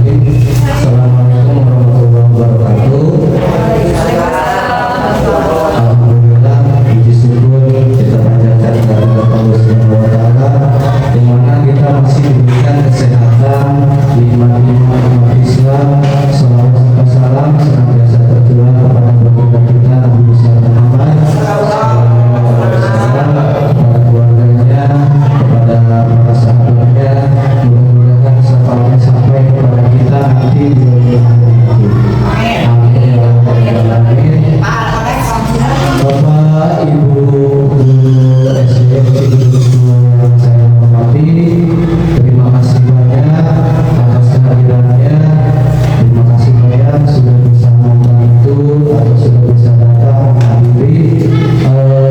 Assalamualaikum warahmatullahi wabarakatuh. Alhamdulillah, puji syukur kita panjatkan kepada Allah Subhanahu wa taala, di mana kita masih diberikan kesehatan, nikmat umat Islam. Salawat dan salam senantiasa tercurah kepada baginda kita Nabi Muhammad, kepada keluarganya, kepada para sahabatnya, mudah-mudahan syafaatnya sampai kepada kita nanti di dunia akhirat. Amin ya rabbal alamin. Bapak, Ibu, guru SD yang saya hormati, terima kasih banyak atas kehadirannya. Terima kasih banyak sudah bisa membantu atau sudah bisa datang menghadiri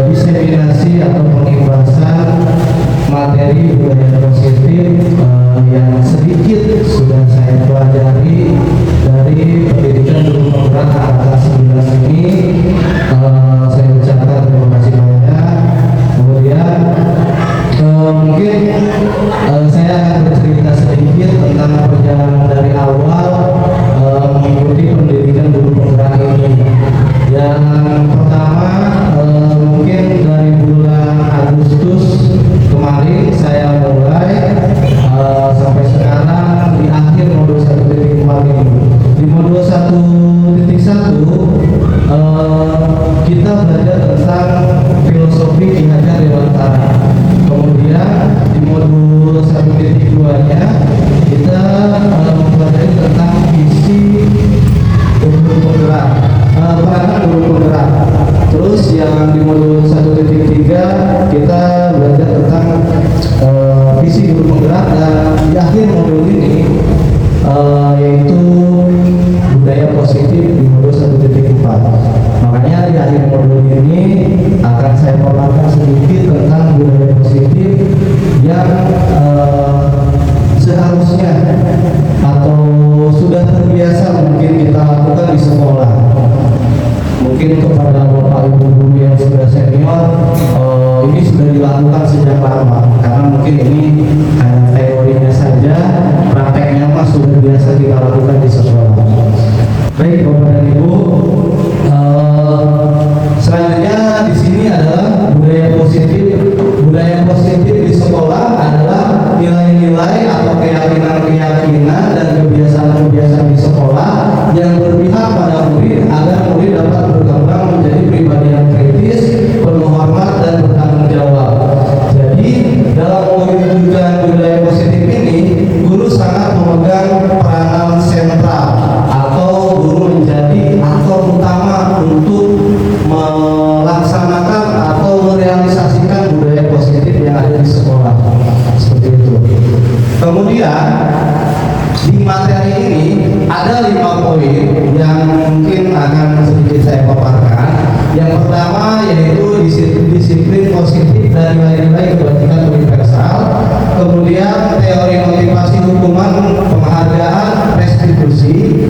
diseminasi atau pengibasan materi budaya positif yang sedikit sudah saya pelajari dari pendidikan guru penggerak angkatan 9 ini. Saya ucapkan terima kasih banyak. Kemudian mungkin saya akan bercerita sedikit tentang perjalanan dari awal mengikuti pendidikan guru penggerak ini. Yang pertama, mungkin dari bulan Agustus kemarin saya mulai sampai sekarang di akhir modul 1.4 ini. Di modul 1.1 kita belajar tentang filosofi Ki Hajar Dewantara. Kemudian di modul 1.2-nya kita mempelajari tentang visi guru penggerak, peranan guru penggerak. Terus yang di modul 1.3 kita belajar tentang visi guru penggerak, dan di akhir modul ini yaitu budaya positif di modul 1.4. Makanya di akhir modul ini akan saya paparkan sedikit tentang budaya positif yang seharusnya atau sudah terbiasa mungkin kita lakukan di sekolah. Mungkin kepada Bapak Ibu guru yang sudah senior, ini sudah dilakukan sejak lama, karena mungkin ini hanya teorinya saja, prakteknya mah sudah biasa kita lakukan di sekolah. Baik Bapak dan Ibu, selanjutnya di sini adalah budaya positif. Budaya positif di sekolah adalah nilai-nilai atau keyakinan-keyakinan dan kebiasaan-kebiasaan di sekolah yang berpihak pada murid agar murid dapat berkembang menjadi pribadi yang kritis, penuh hormat dan bertanggung jawab. Jadi dalam mewujudkan budaya positif ini, guru sangat memegang peranan sentral atau guru menjadi aktor utama untuk melaksanakan atau merealisasikan budaya positif yang ada di sekolah. Seperti itu. Kemudian di materi ini ada 5 poin yang mungkin akan sedikit saya paparkan. Yang pertama yaitu disiplin positif dan nilai-nilai kebajikan universal. Kemudian teori motivasi hukuman, penghargaan, restitusi.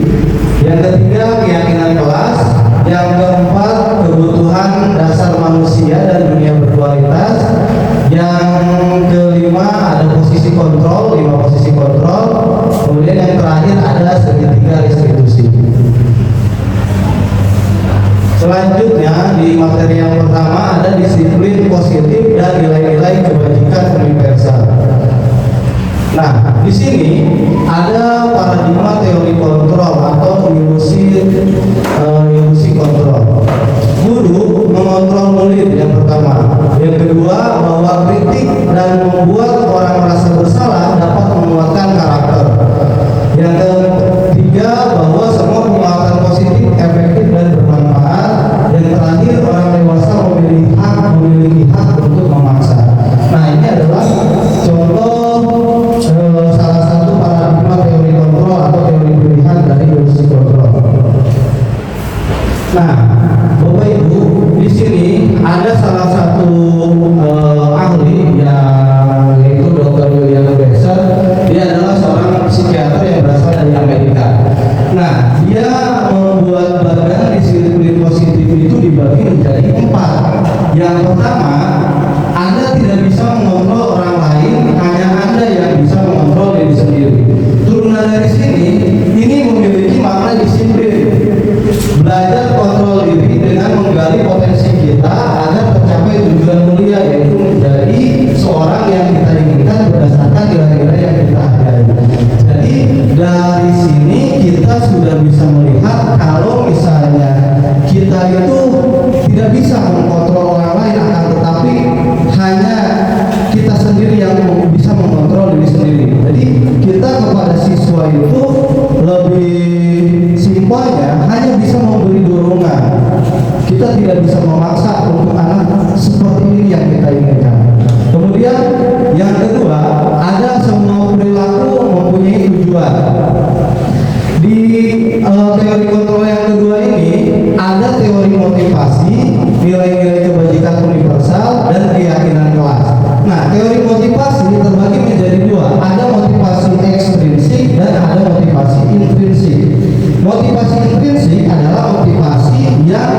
Yang ketiga keyakinan kelas. Yang keempat kebutuhan dasar manusia dan dunia berkualitas. Yang kelima ada posisi kontrol, 5 posisi kontrol. Kemudian yang terakhir ada segitiga restitusi. Selanjutnya di materi yang pertama ada disiplin positif dan nilai-nilai kebajikan universal. Nah, di sini ada paradigma teori kontrol atau ilusi kontrol. Guru mengontrol murid yang pertama. Yang kedua, bahwa kritik dan membuat orang merasa bersalah dapat menguatkan karakter. Yang ketiga, bahwa semua penguatan positif efektif dan bermanfaat. Yang terakhir, orang dewasa memiliki hak untuk memaksa. Nah, ini adalah contoh salah satu paradigma teori kontrol atau teori pilihan dari ilusi kontrol. Nah, Bapak Ibu, di sini ada salah satu ahli yang yaitu Dr. William Besser. Dia adalah seorang psikiater yang berasal dari Amerika. Nah, dia membuat bagian disiplin positif itu dibagi menjadi 4. Yang pertama, Anda tidak bisa mengontrol orang lain, hanya Anda yang bisa mengontrol diri sendiri. Turunan dari sini, menggali potensi kita agar tercapai tujuan mulia, yaitu menjadi seorang yang kita inginkan berdasarkan nilai-nilai yang kita hargai. Jadi dari sini kita sudah bisa melihat kalau misalnya kita itu tidak bisa mengkontrol orang lain, akan tetapi hanya kita sendiri yang bisa mengontrol diri sendiri. Jadi kita kepada siswa itu lebih simpelnya hanya bisa memberi dorongan. Kita tidak bisa memaksa untuk anak seperti ini yang kita inginkan. Kemudian yang kedua, ada semua perilaku mempunyai tujuan. Di teori kontrol yang kedua ini ada teori motivasi, nilai-nilai kebajikan universal, dan keyakinan kelas. Nah, teori motivasi terbagi menjadi dua, ada motivasi ekstrinsik dan ada motivasi intrinsik. Motivasi intrinsik adalah motivasi yang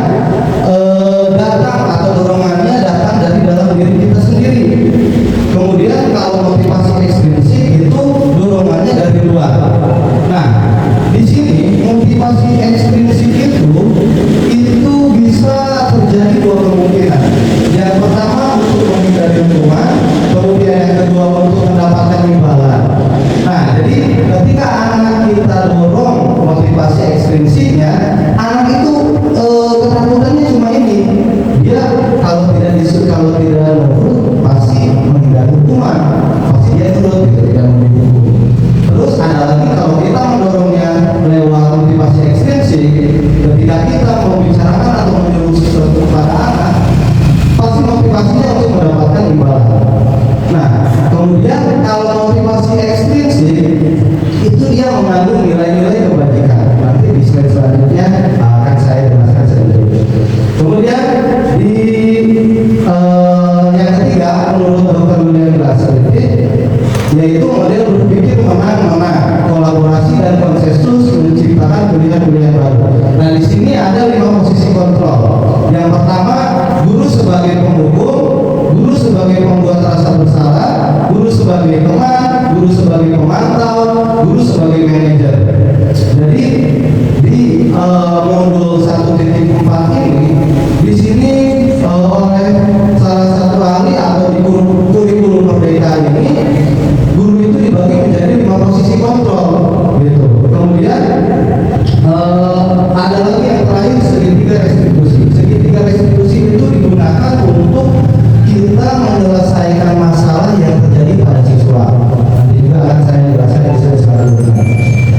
datang atau dorongannya datang dari dalam diri kita sendiri. Kemudian kalau motivasi ekstrinsik itu dorongannya dari luar. Nah, di sini motivasi ekstrinsik itu bisa terjadi dua kemungkinan. Yang pertama untuk menghindari hukuman, kemudian yang kedua untuk mendapatkan imbalan. Nah, jadi ketika anak kita dorong motivasi ekstrinsiknya, anak itu ketakutannya cuma ini, dia kalau tidak nurut pasti menghindari hukuman, pasti dia nurut gitu, tidak mau dihukum. Terus ada lagi kalau kita mendorongnya lewat motivasi ekstrinsik, ketika kita membicarakan atau menyuruh sesuatu kepada anak, pasti motivasinya untuk mendapatkan imbalan. Nah, kemudian kalau motivasi ekstrinsik itu dia mengandung nilai-nilai kebajikan. Nanti di slide selanjutnya akan saya jelaskan sedikit. Kemudian di yang ketiga, menurut Dr. William Glasgow, yaitu model berpikir menang-menang, kolaborasi dan konsensus menciptakan pilihan-pilihan baru. Nah, di sini ada 5 posisi kontrol. Yang pertama, guru sebagai penghukum, guru sebagai pembuat rasa bersalah, guru sebagai teman, guru sebagai pemantau, guru sebagai manajer. Jadi di modul 1.4 ini, di sini oleh salah satu ahli atau di kurikulum merdeka ini, guru itu dibagi menjadi 5 posisi kontrol, gitu. Kemudian ada lagi yang terakhir, segitiga restitusi. Segitiga restitusi itu digunakan untuk kita menyelesaikan masalah yang terjadi pada siswa. Nanti juga akan saya jelaskan di slide selanjutnya.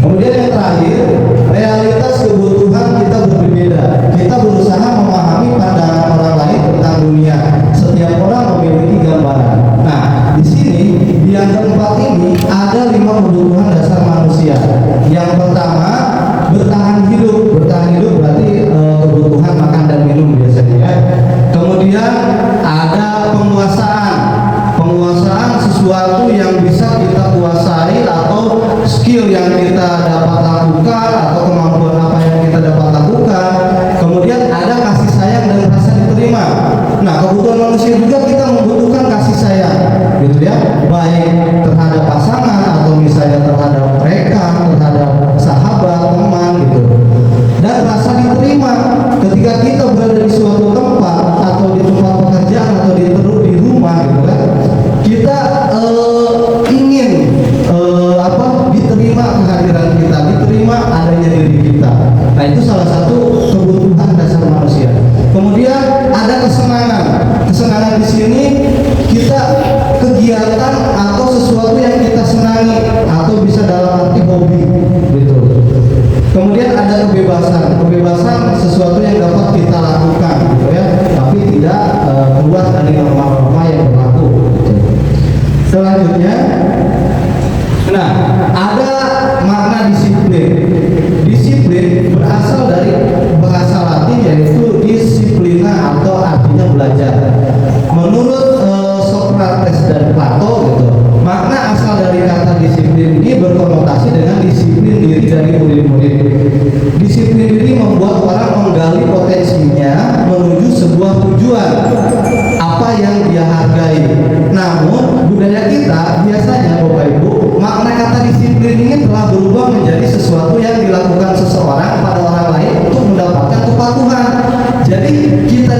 Kemudian yang terakhir, realitas kebutuhan kita berbeda. Kita berusaha memahami pandangan orang lain tentang dunia. Setiap orang memiliki gambaran. Nah, di sini di yang keempat ini ada 5 kebutuhan dasar manusia. Yang pertama, bertahan hidup. Bertahan hidup berarti kebutuhan makan dan minum biasanya, ya. Kemudian ada penguasaan. Penguasaan sesuatu yang bisa kita kuasai atau skill yang kita dapat lakukan atau kemampuan apa yang kita dapat lakukan. Kemudian ada kasih sayang dan rasa diterima. Nah, kebutuhan manusia juga kita membutuhkan kasih sayang, gitu ya, baik terhadap pasangan atau misalnya terhadap mereka, terhadap sahabat, teman, gitu. Dan rasa diterima ketika kita berada di suatu tempat atau di tempat pekerjaan atau di rumah, gitu kan, kita ingin diterima kehadiran kita, diterima adanya diri kita. Nah, itu salah satu kebutuhan dasar manusia. Kemudian ada kesenangan. Kesenangan di sini kita kegiatan atau sesuatu yang kita senangi atau bisa dalam arti hobi, gitu. Kemudian ada kebebasan. Kebebasan sesuatu yang dapat kita lakukan, gitu ya, tapi tidak keluar dari norma-norma yang berlaku, gitu. Selanjutnya, nah, ada makna disiplin. Disiplin berasal dari bahasa Latin yaitu disiplina atau artinya belajar. Menurut Socrates dan Plato, gitu, makna asal dari kata disiplin ini berkonotasi dengan disiplin diri dari murid-murid. Disiplin diri membuat orang menggali potensinya menuju sebuah tujuan apa yang dia hargai. Namun budaya kita biasanya, Bapak Ibu, makna kata disiplin ini telah berubah menjadi sesuatu yang dilakukan seseorang pada orang lain untuk mendapatkan kepatuhan. Jadi kita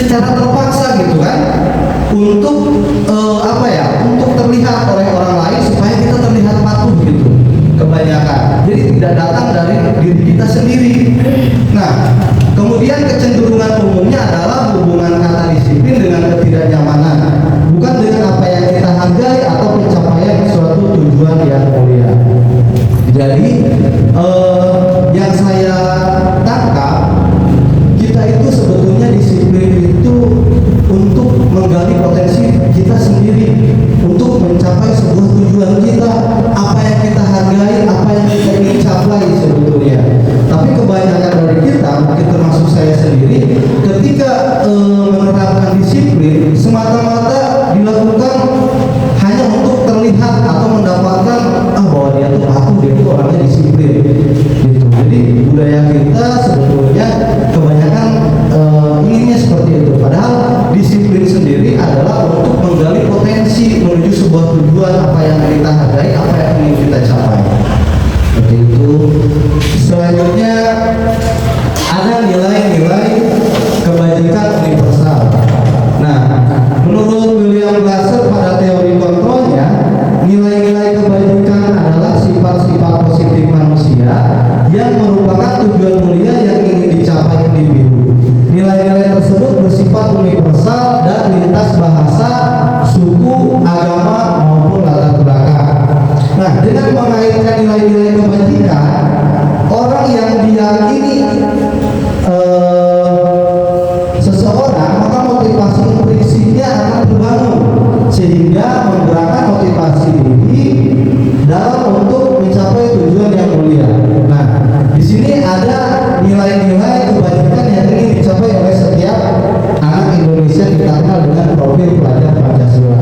secara terpaksa gitu kan, untuk untuk terlihat oleh orang lain supaya kita terlihat patuh gitu kebanyakan. Jadi tidak datang dari diri kita sendiri. Nah, kemudian kecenderungan umumnya adalah hubungan kata disiplin dengan ketidaknyamanan, bukan dengan apa yang kita hargai atau pencapaian suatu tujuan yang mulia. Jadi yang saya tangkap, kita itu sebetulnya disiplin itu untuk menggali potensi kita sendiri, untuk mencapai sebuah tujuan kita, apa yang kita hargai, apa yang kita ingin capai sebetulnya. Tapi kebanyakan dari kita, mungkin termasuk saya sendiri, ketika menerapkan disiplin semata-mata dilakukan hanya untuk terlihat atau mendapatkan bahwa dia tuh patuh, dia tuh orangnya disiplin gitu. Jadi budaya kita sebetulnya kebanyakan inginnya seperti itu, padahal disiplin sendiri adalah untuk menggali potensi menuju sebuah tujuan, apa yang kita hargai, apa yang ingin kita capai. Seperti itu. Selanjutnya ada nilai-nilai kebajikan universal. Nah, menurut William Glasser pada teori kontrolnya, nilai-nilai kebajikan adalah sifat-sifat positif manusia yang merupakan tujuan mulia yang ingin dicapai individu. Nilai-nilai tersebut bersifat universal dan lintas bahasa, suku, agama maupun latar belakang. Nah, dengan mengaitkan nilai-nilai kebajikan, orang yang diyakini seseorang, maka motivasi intrinsipnya akan terbangun sehingga menggerakkan motivasi diri dalam untuk mencapai tujuan yang mulia. Nah, di sini ada nilai-nilai kebajikan yang ingin dicapai oleh setiap anak Indonesia, kita kenal dengan profil pelajar Pancasila.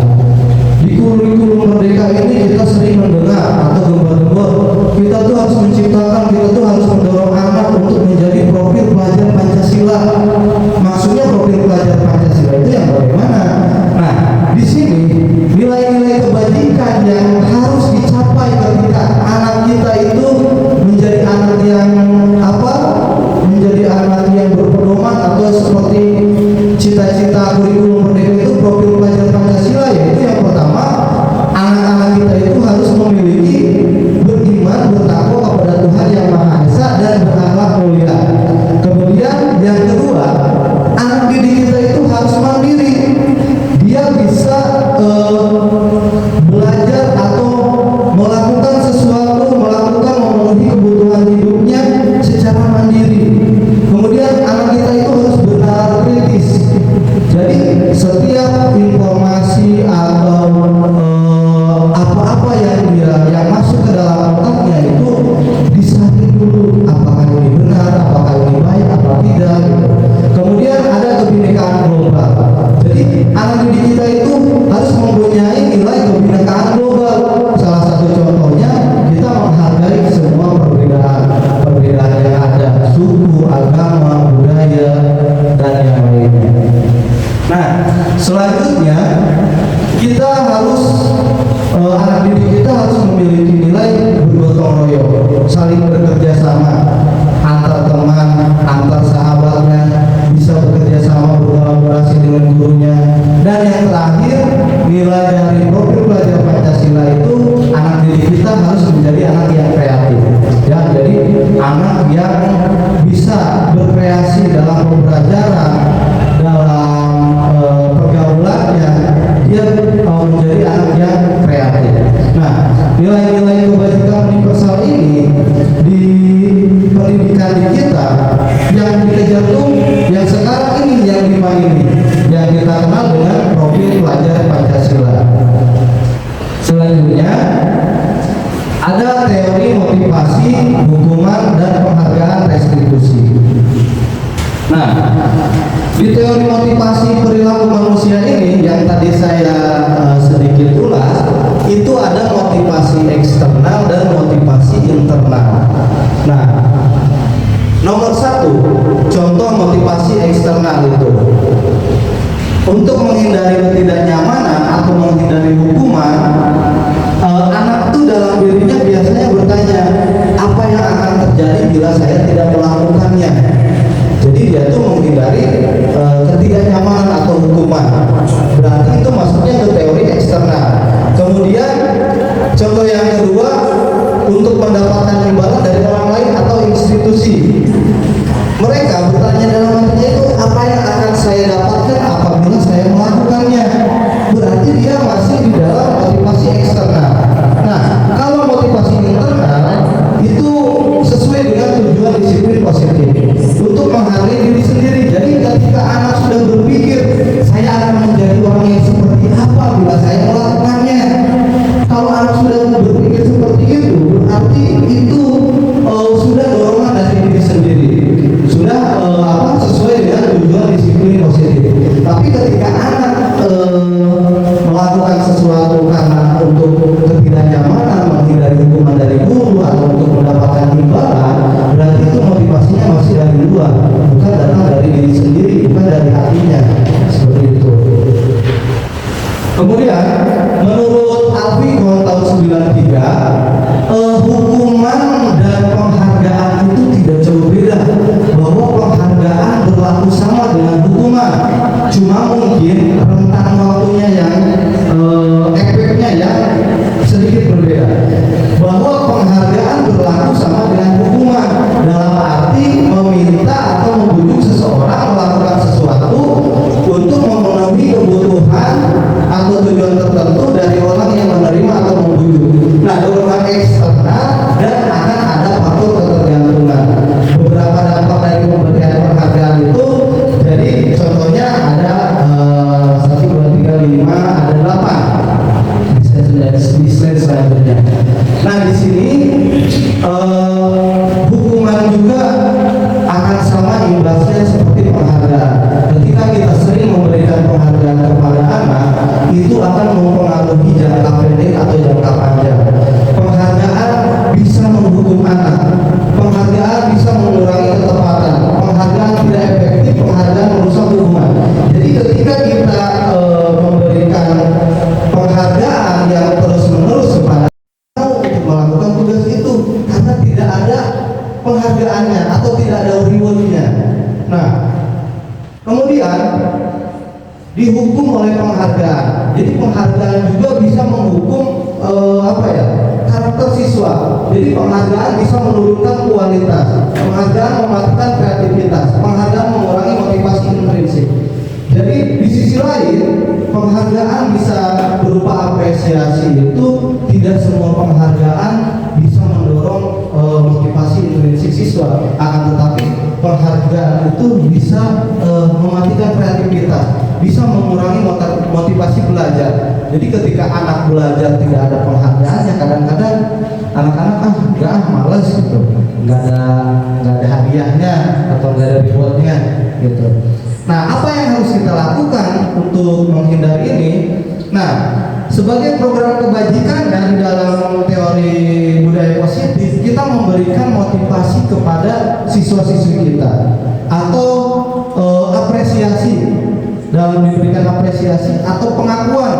Di kurikulum Merdeka ini kita sering mendengar atau gembar-gembor, kita tuh harus menciptakan, kita tuh harus mendorong anak untuk menjadi profil pelajar Pancasila. Maksudnya profil pelajar Pancasila itu yang bagaimana? Nah, di sini nilai-nilai kebajikan yang harus dicapai ketika anak kita itu menjadi anak yang menjadi anak yang berpedoman atau seperti cita-cita kurikulum Merdeka itu profil pelajar Pancasila, yaitu yang pertama, anak-anak kita itu harus memiliki beriman, bertakwa kepada Tuhan Yang Maha Esa dan berakhlak mulia. Kemudian yang kedua, anak didik kita itu harus mandiri. Dia bisa belajar atau melakukan sesuatu, memenuhi kebutuhan hidupnya secara mandiri. Kemudian anak kita itu harus benar kritis. Jadi setiap informasi atau apa-apa yang masuk ke dalam otaknya itu disaring dulu, apakah ini benar, apakah ini baik, apa tidak. Kemudian ada kebinekaan global. Jadi anak didik kita itu harus mempunyai nilai kebinekaan global. Salah satu contohnya, kita menghargai semua perbedaan yang ada, suku, agama, budaya, dan yang lainnya. Nah, selanjutnya kita harus anak didik kita harus memiliki nilai bergotong royong, saling bekerja sama antar teman, antar sahabatnya, bisa bekerja sama, berkolaborasi dengan gurunya. Dan yang terakhir, nilai dari profil pelajar Pancasila itu anak didik kita harus menjadi anak yang kreatif, ya. Jadi anak yang bisa berkreasi dalam pembelajaran, dalam pergaulannya, dia menjadi anak yang kreatif. Nah, nilai-nilai kebajikan universal ini di pendidikan di kita yang dikejar tuh yang sekarang ini, yang 5 ini, yang kita kenal dengan profil pelajar Pancasila. Selanjutnya ada teori motivasi, hukuman, dan penghargaan restitusi. Nah, di teori motivasi perilaku manusia ini yang tadi saya sedikit ulas, itu ada motivasi eksternal dan motivasi internal. Nah, nomor 1, contoh motivasi eksternal itu untuk menghindari ketidaknyamanan atau menghindari hukuman. Anak itu dalam dirinya biasanya bertanya, apa yang akan terjadi bila saya tidak melakukannya? Jadi dia tuh menghindari ketidaknyamanan konstitusi. Mereka bertanya dalam hatinya itu, apa yang akan saya dapatkan apabila saya melakukannya? Berarti dia masih di dalam motivasi eksternal. Nah, kalau motivasi internal itu sesuai dengan tujuan disiplin positif untuk menghargai diri sendiri. Jadi ketika anak sudah berpikir, saya akan menjadi orang yang seperti apa bila saya melakukannya. Kalau anak sudah berpikir seperti itu, berarti itu sudah dorongan dari diri sendiri, sudah sesuai dengan tujuan disiplin positif. Tapi ketika anak melakukan sesuatu karena untuk ketidaknyamanan, menghindari hukuman dari guru atau untuk mendapatkan imbalan, berarti itu motivasinya masih dari luar, bukan datang dari diri sendiri, bukan dari hatinya. Seperti itu. Kemudian menurut Alfikon tahun 93, hukuman dan penghargaan itu tidak jauh beda, bahwa penghargaan berlaku sama dengan hukuman, cuma mungkin rentang waktunya yang efeknya yang sedikit berbeda. Bahwa penghargaan berlaku sama dengan hukuman dalam arti meminta atau membujuk seseorang melakukan sesuatu untuk memenuhi kebutuhan atau tujuan tertentu dari orang yang menerima atau membujuk. Nah, dorongan eksternal dan akan ada faktor ketergantungan. Beberapa dampak dari pemberian penghargaan itu, jadi contohnya ada 1, 2, 3, 5, ada 8 di slide selanjutnya. Nah, di sini hukuman juga akan sama imbasnya seperti penghargaan. Ketika kita sering memberikan penghargaan kepada anak, itu akan mempengaruhi jangka pendek atau jangka panjang. Penghargaan bisa menghukum anak, penghargaan bisa mengurangi ketepatan, penghargaan tidak efektif, penghargaan merusak hubungan. Jadi ketika kita memberikan penghargaan yang terus-menerus kepada untuk melakukan tugas itu, karena tidak ada penghargaannya atau tidak ada rewardnya. Nah, kemudian dihukum oleh penghargaan. Jadi penghargaan juga bisa menghukum karakter siswa. Jadi penghargaan bisa menurunkan kualitas, penghargaan mematikan kreativitas, penghargaan mengurangi motivasi intrinsik. Jadi di sisi lain, penghargaan bisa berupa apresiasi. Itu tidak semua penghargaan bisa mendorong motivasi intrinsik siswa, akan tetapi penghargaan itu bisa mematikan kreativitas, bisa mengurangi motivasi belajar. Jadi ketika anak belajar tidak ada penghargaannya, kadang-kadang anak-anak malas gitu, nggak ada hadiahnya atau nggak ada rewardnya gitu. Nah, apa yang harus kita lakukan untuk menghindari ini? Nah, sebagai program kebajikan dan dalam teori budaya positif, kita memberikan motivasi kepada siswa-siswi kita atau apresiasi. Dalam diberikan apresiasi atau pengakuan,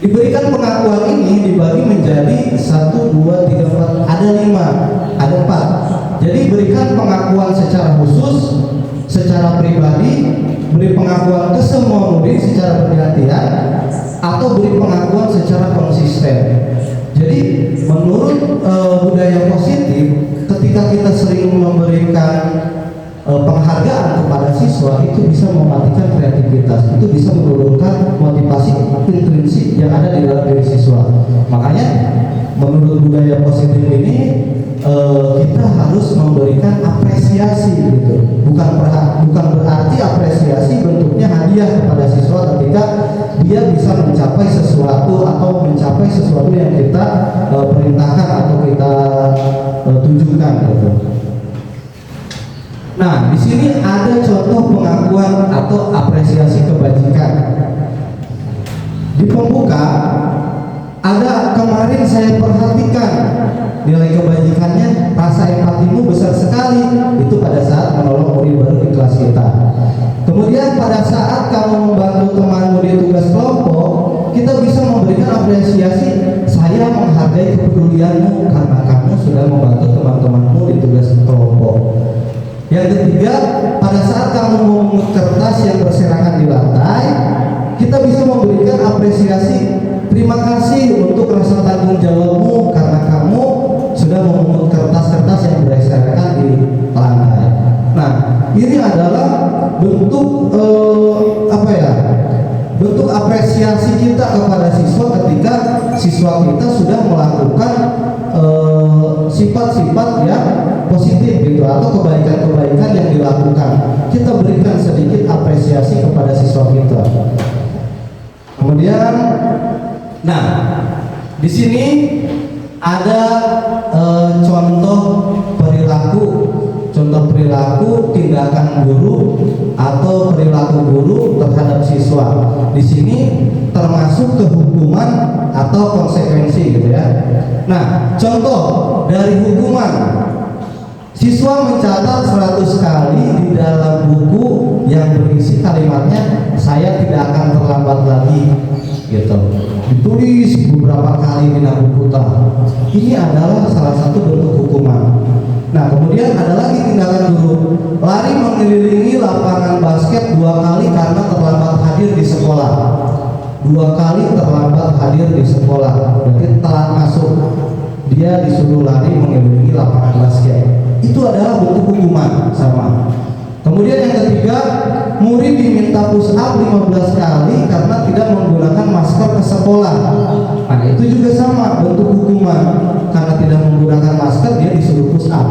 diberikan pengakuan ini dibagi menjadi 1, 2, 3, 4, ada 5, ada 4. Jadi berikan pengakuan secara khusus, secara pribadi, beri pengakuan ke semua murid secara bergantian, atau beri pengakuan secara konsisten. Jadi menurut budaya positif, ketika kita sering memberikan penghargaan kepada siswa, itu bisa mematikan kreativitas, itu bisa menurunkan motivasi intrinsik yang ada di dalam diri siswa. Makanya menurut budaya positif ini kita harus memberikan apresiasi gitu. Bukan berarti apresiasi bentuknya hadiah kepada siswa ketika dia bisa mencapai sesuatu atau mencapai sesuatu yang kita perintahkan atau kita tujukan gitu. Nah, di sini ada contoh pengakuan atau apresiasi kebajikan. Di pembuka ada, kemarin saya perhatikan nilai kebajikannya, rasa empatimu besar sekali. Itu pada saat menolong murid baru di kelas kita. Kemudian pada saat kamu membantu temanmu di tugas kelompok, kita bisa memberikan apresiasi, saya menghargai kepedulianmu karena kamu sudah membantu teman-temanmu di tugas kelompok. Yang ketiga, pada saat kamu memungut kertas yang berserakan di lantai, kita bisa memberikan apresiasi, terima kasih untuk rasa tanggung jawabmu karena kamu sudah memungut kertas-kertas yang berserakan berserakan di lantai. Nah, ini adalah bentuk bentuk apresiasi kita kepada siswa ketika siswa kita sudah melakukan sifat-sifat yang positif gitu, atau kebaikan-kebaikan yang dilakukan. Kita berikan sedikit apresiasi kepada siswa kita. Kemudian, nah, di sini ada contoh perilaku tindakan guru atau perilaku guru terhadap siswa. Di sini termasuk kehukuman atau konsekuensi gitu ya. Nah, contoh dari hukuman, siswa mencatat 100 kali di dalam buku yang berisi kalimatnya saya tidak akan terlambat lagi gitu. Ditulis beberapa kali di dalam buku. Ini adalah salah satu bentuk hukuman. Nah, kemudian ada lagi tindakan guru, lari mengelilingi lapangan basket 2 kali karena terlambat hadir di sekolah. 2 kali terlambat hadir di sekolah, berarti telat masuk. Dia disuruh lari mengelilingi lapangan basket. Itu adalah bentuk hukuman sama. Kemudian yang ketiga, murid diminta push up 15 kali karena tidak menggunakan masker ke sekolah. Nah, itu juga sama, bentuk hukuman. Karena tidak menggunakan masker, dia disuruh push up.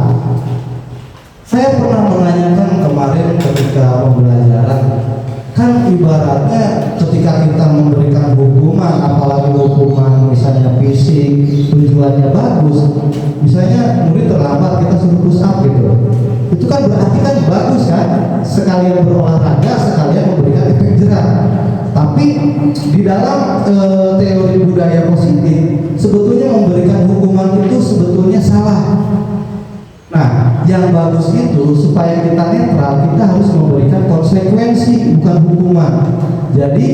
Saya pernah menanyakan kemarin ketika pembelajaran, kan ibaratnya ketika kita memberikan hukuman, apalagi hukuman misalnya fisik, tujuannya bagus, misalnya murid terlambat kita suruh push up gitu, itu kan berarti kan bagus kan, sekalian berolahraga, sekalian memberikan efek jerak. Tapi di dalam teori budaya positif, sebetulnya memberikan hukuman itu sebetulnya salah. Nah, yang bagus itu supaya kita netral, kita harus memberikan konsekuensi, bukan hukuman. Jadi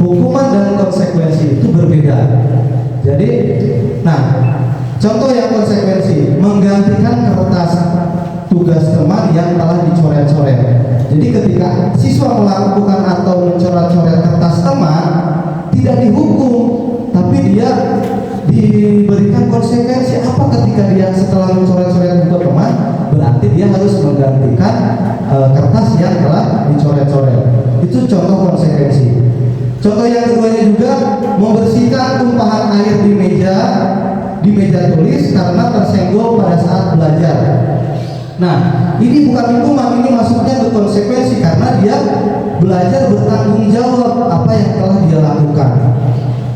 hukuman dan konsekuensi itu berbeda. Jadi, nah, contoh yang konsekuensi, menggantikan kertas tugas teman yang telah dicoret-coret. Jadi ketika siswa melakukan atau mencoret-coret kertas teman, tidak dihukum, tapi dia diberikan konsekuensi. Apa ketika dia setelah mencoret-coret buku teman, berarti dia harus menggantikan kertas yang telah dicoret-coret. Itu contoh konsekuensi. Contoh yang keduanya juga, membersihkan tumpahan air di meja tulis karena tersenggol pada saat belajar. Nah, ini bukan hukuman, ini masuknya ke konsekuensi karena dia belajar bertanggung jawab apa yang telah dia lakukan.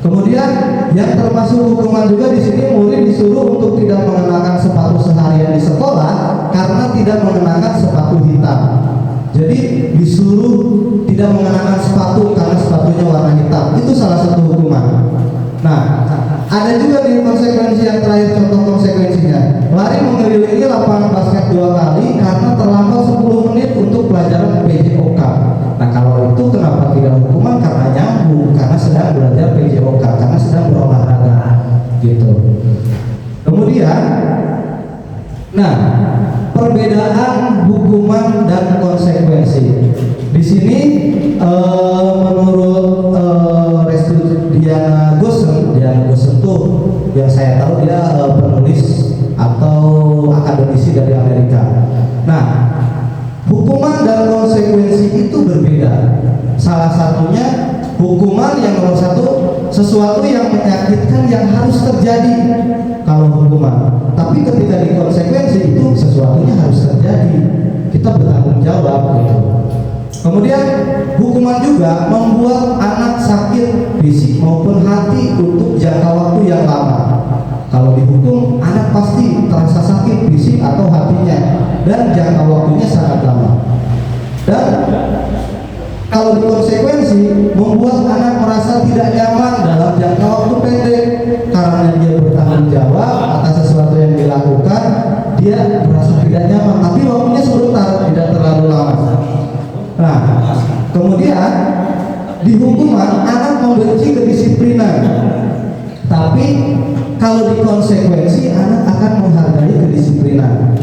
Kemudian yang termasuk hukuman juga di sini, murid disuruh untuk tidak mengenakan sepatu seharian di sekolah karena tidak mengenakan sepatu hitam. Jadi disuruh tidak mengenakan sepatu karena sepatunya warna hitam. Itu salah satu hukuman. Nah, ada juga di konsekuensi yang terakhir, contoh konsekuensinya, lari mengelilingi lapangan basket 2 kali karena terlambat 10 menit untuk pelajaran PJOK. Nah, kalau itu kenapa tidak hukuman? Karena nyambung, karena sedang belajar PJOK, karena sedang berolahraga gitu. Kemudian, nah, perbedaan hukuman dan konsekuensi di sini menurut Diana Gossen tuh yang saya tahu dia penulis atau akademisi dari Amerika. Nah, hukuman dan konsekuensi itu berbeda. Salah satunya hukuman yang nomor 1, sesuatu yang menyakitkan yang harus terjadi kalau hukuman. Tapi ketika di konsekuensi itu sesuatunya harus terjadi. Kita bertanggung jawab gitu. Kemudian hukuman juga membuat anak sakit fisik maupun hati untuk jangka waktu yang lama. Kalau dihukum, anak pasti terasa sakit fisik atau hatinya dan jangka waktunya sangat lama. Dan kalau dikonsekuensi, membuat anak merasa tidak nyaman dalam jangka waktu pendek karena dia bertanggung jawab atas sesuatu yang dilakukan, dia merasa tidak nyaman, tapi waktunya sebentar, tidak terlalu lama. Nah, kemudian di hukuman anak membenci kedisiplinan, tapi kalau dikonsekuensi anak akan menghargai kedisiplinan.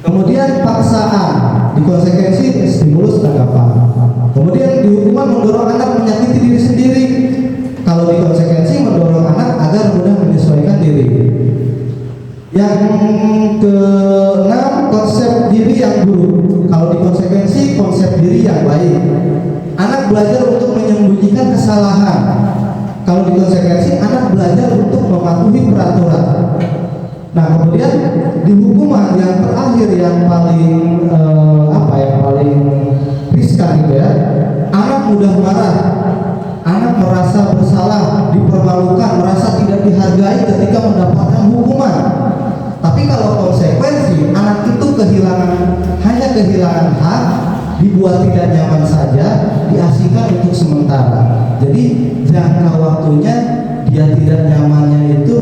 Kemudian paksaan, dikonsekuensi stimulus tanggapan. Kemudian di hukuman mendorong anak menyakiti diri sendiri. Kalau dikonsekuensi mendorong anak agar mudah menyesuaikan diri. Yang keenam, diri yang baik. Anak belajar untuk menyembunyikan kesalahan. Kalau di konsekuensi, anak belajar untuk mematuhi peraturan. Nah, kemudian di hukuman yang terakhir yang paling paling riskan gitu ya, anak mudah marah, anak merasa bersalah, dipermalukan, merasa tidak dihargai ketika mendapatkan hukuman. Tapi kalau konsekuensi, anak itu hanya kehilangan hak, dibuat tidak nyaman saja, diasingkan untuk sementara. Jadi jangka waktunya dia tidak nyamannya itu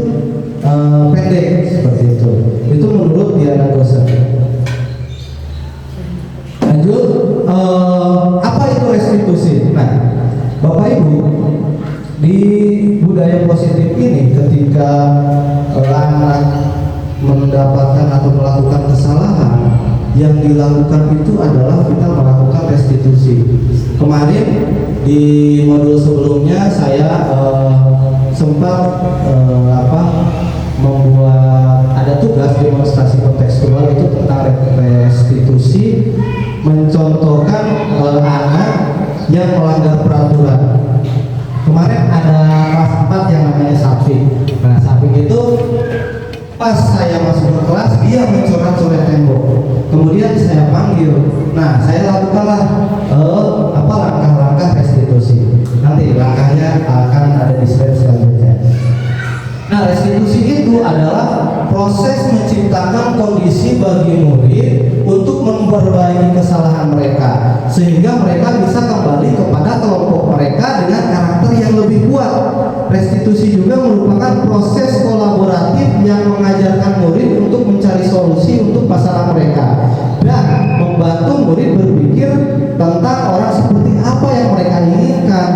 pendek seperti itu. Itu menurut Diana Gosen. Lanjut, apa itu restitusi? Nah, Bapak Ibu, di budaya positif ini ketika anak mendapatkan atau melakukan kesalahan, yang dilakukan itu adalah kita melakukan restitusi. Kemarin di modul sebelumnya saya sempat membuat ada tugas demonstrasi kontekstual itu tentang restitusi, mencontohkan anak yang melanggar peraturan. Kemarin ada kelas 4 yang namanya Safi. Nah, Safi itu pas saya masuk ke kelas dia mencoret-coret tembok. Kemudian saya panggil. Nah, saya lakukanlah langkah-langkah restitusi. Nanti langkahnya akan ada di slide selanjutnya. Nah, restitusi itu adalah proses menciptakan kondisi bagi murid untuk memperbaiki kesalahan mereka, sehingga mereka bisa kembali kepada kelompok mereka dengan karakter yang lebih kuat. Restitusi juga merupakan proses kolaboratif yang mengajarkan murid untuk mencari solusi untuk masalah mereka dan membantu murid berpikir tentang orang seperti apa yang mereka inginkan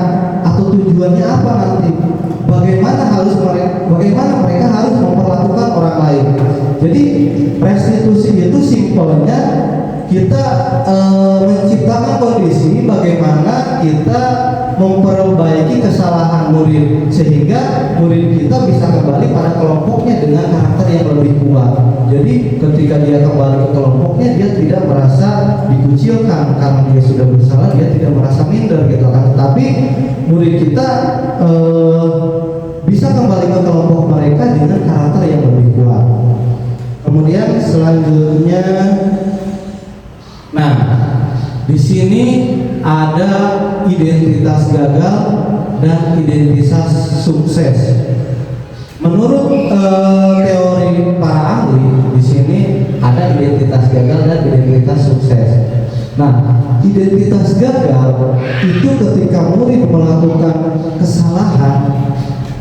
atau tujuannya apa nanti. Bagaimana mereka harus memperlakukan orang lain. Jadi restitusi itu simpelnya kita menciptakan kondisi bagaimana kita memperbaiki kesalahan murid sehingga murid kita bisa kembali pada kelompoknya dengan karakter yang lebih kuat. Jadi ketika dia kembali ke kelompoknya, dia tidak merasa dikucilkan karena dia sudah bersalah, dia tidak merasa minder gitu kan. Tapi murid kita bisa kembali ke kelompok mereka dengan karakter yang lebih kuat. Kemudian selanjutnya, nah di sini ada identitas gagal dan identitas sukses. Menurut teori para ahli, di sini ada identitas gagal dan identitas sukses. Nah, identitas gagal itu ketika murid melakukan kesalahan,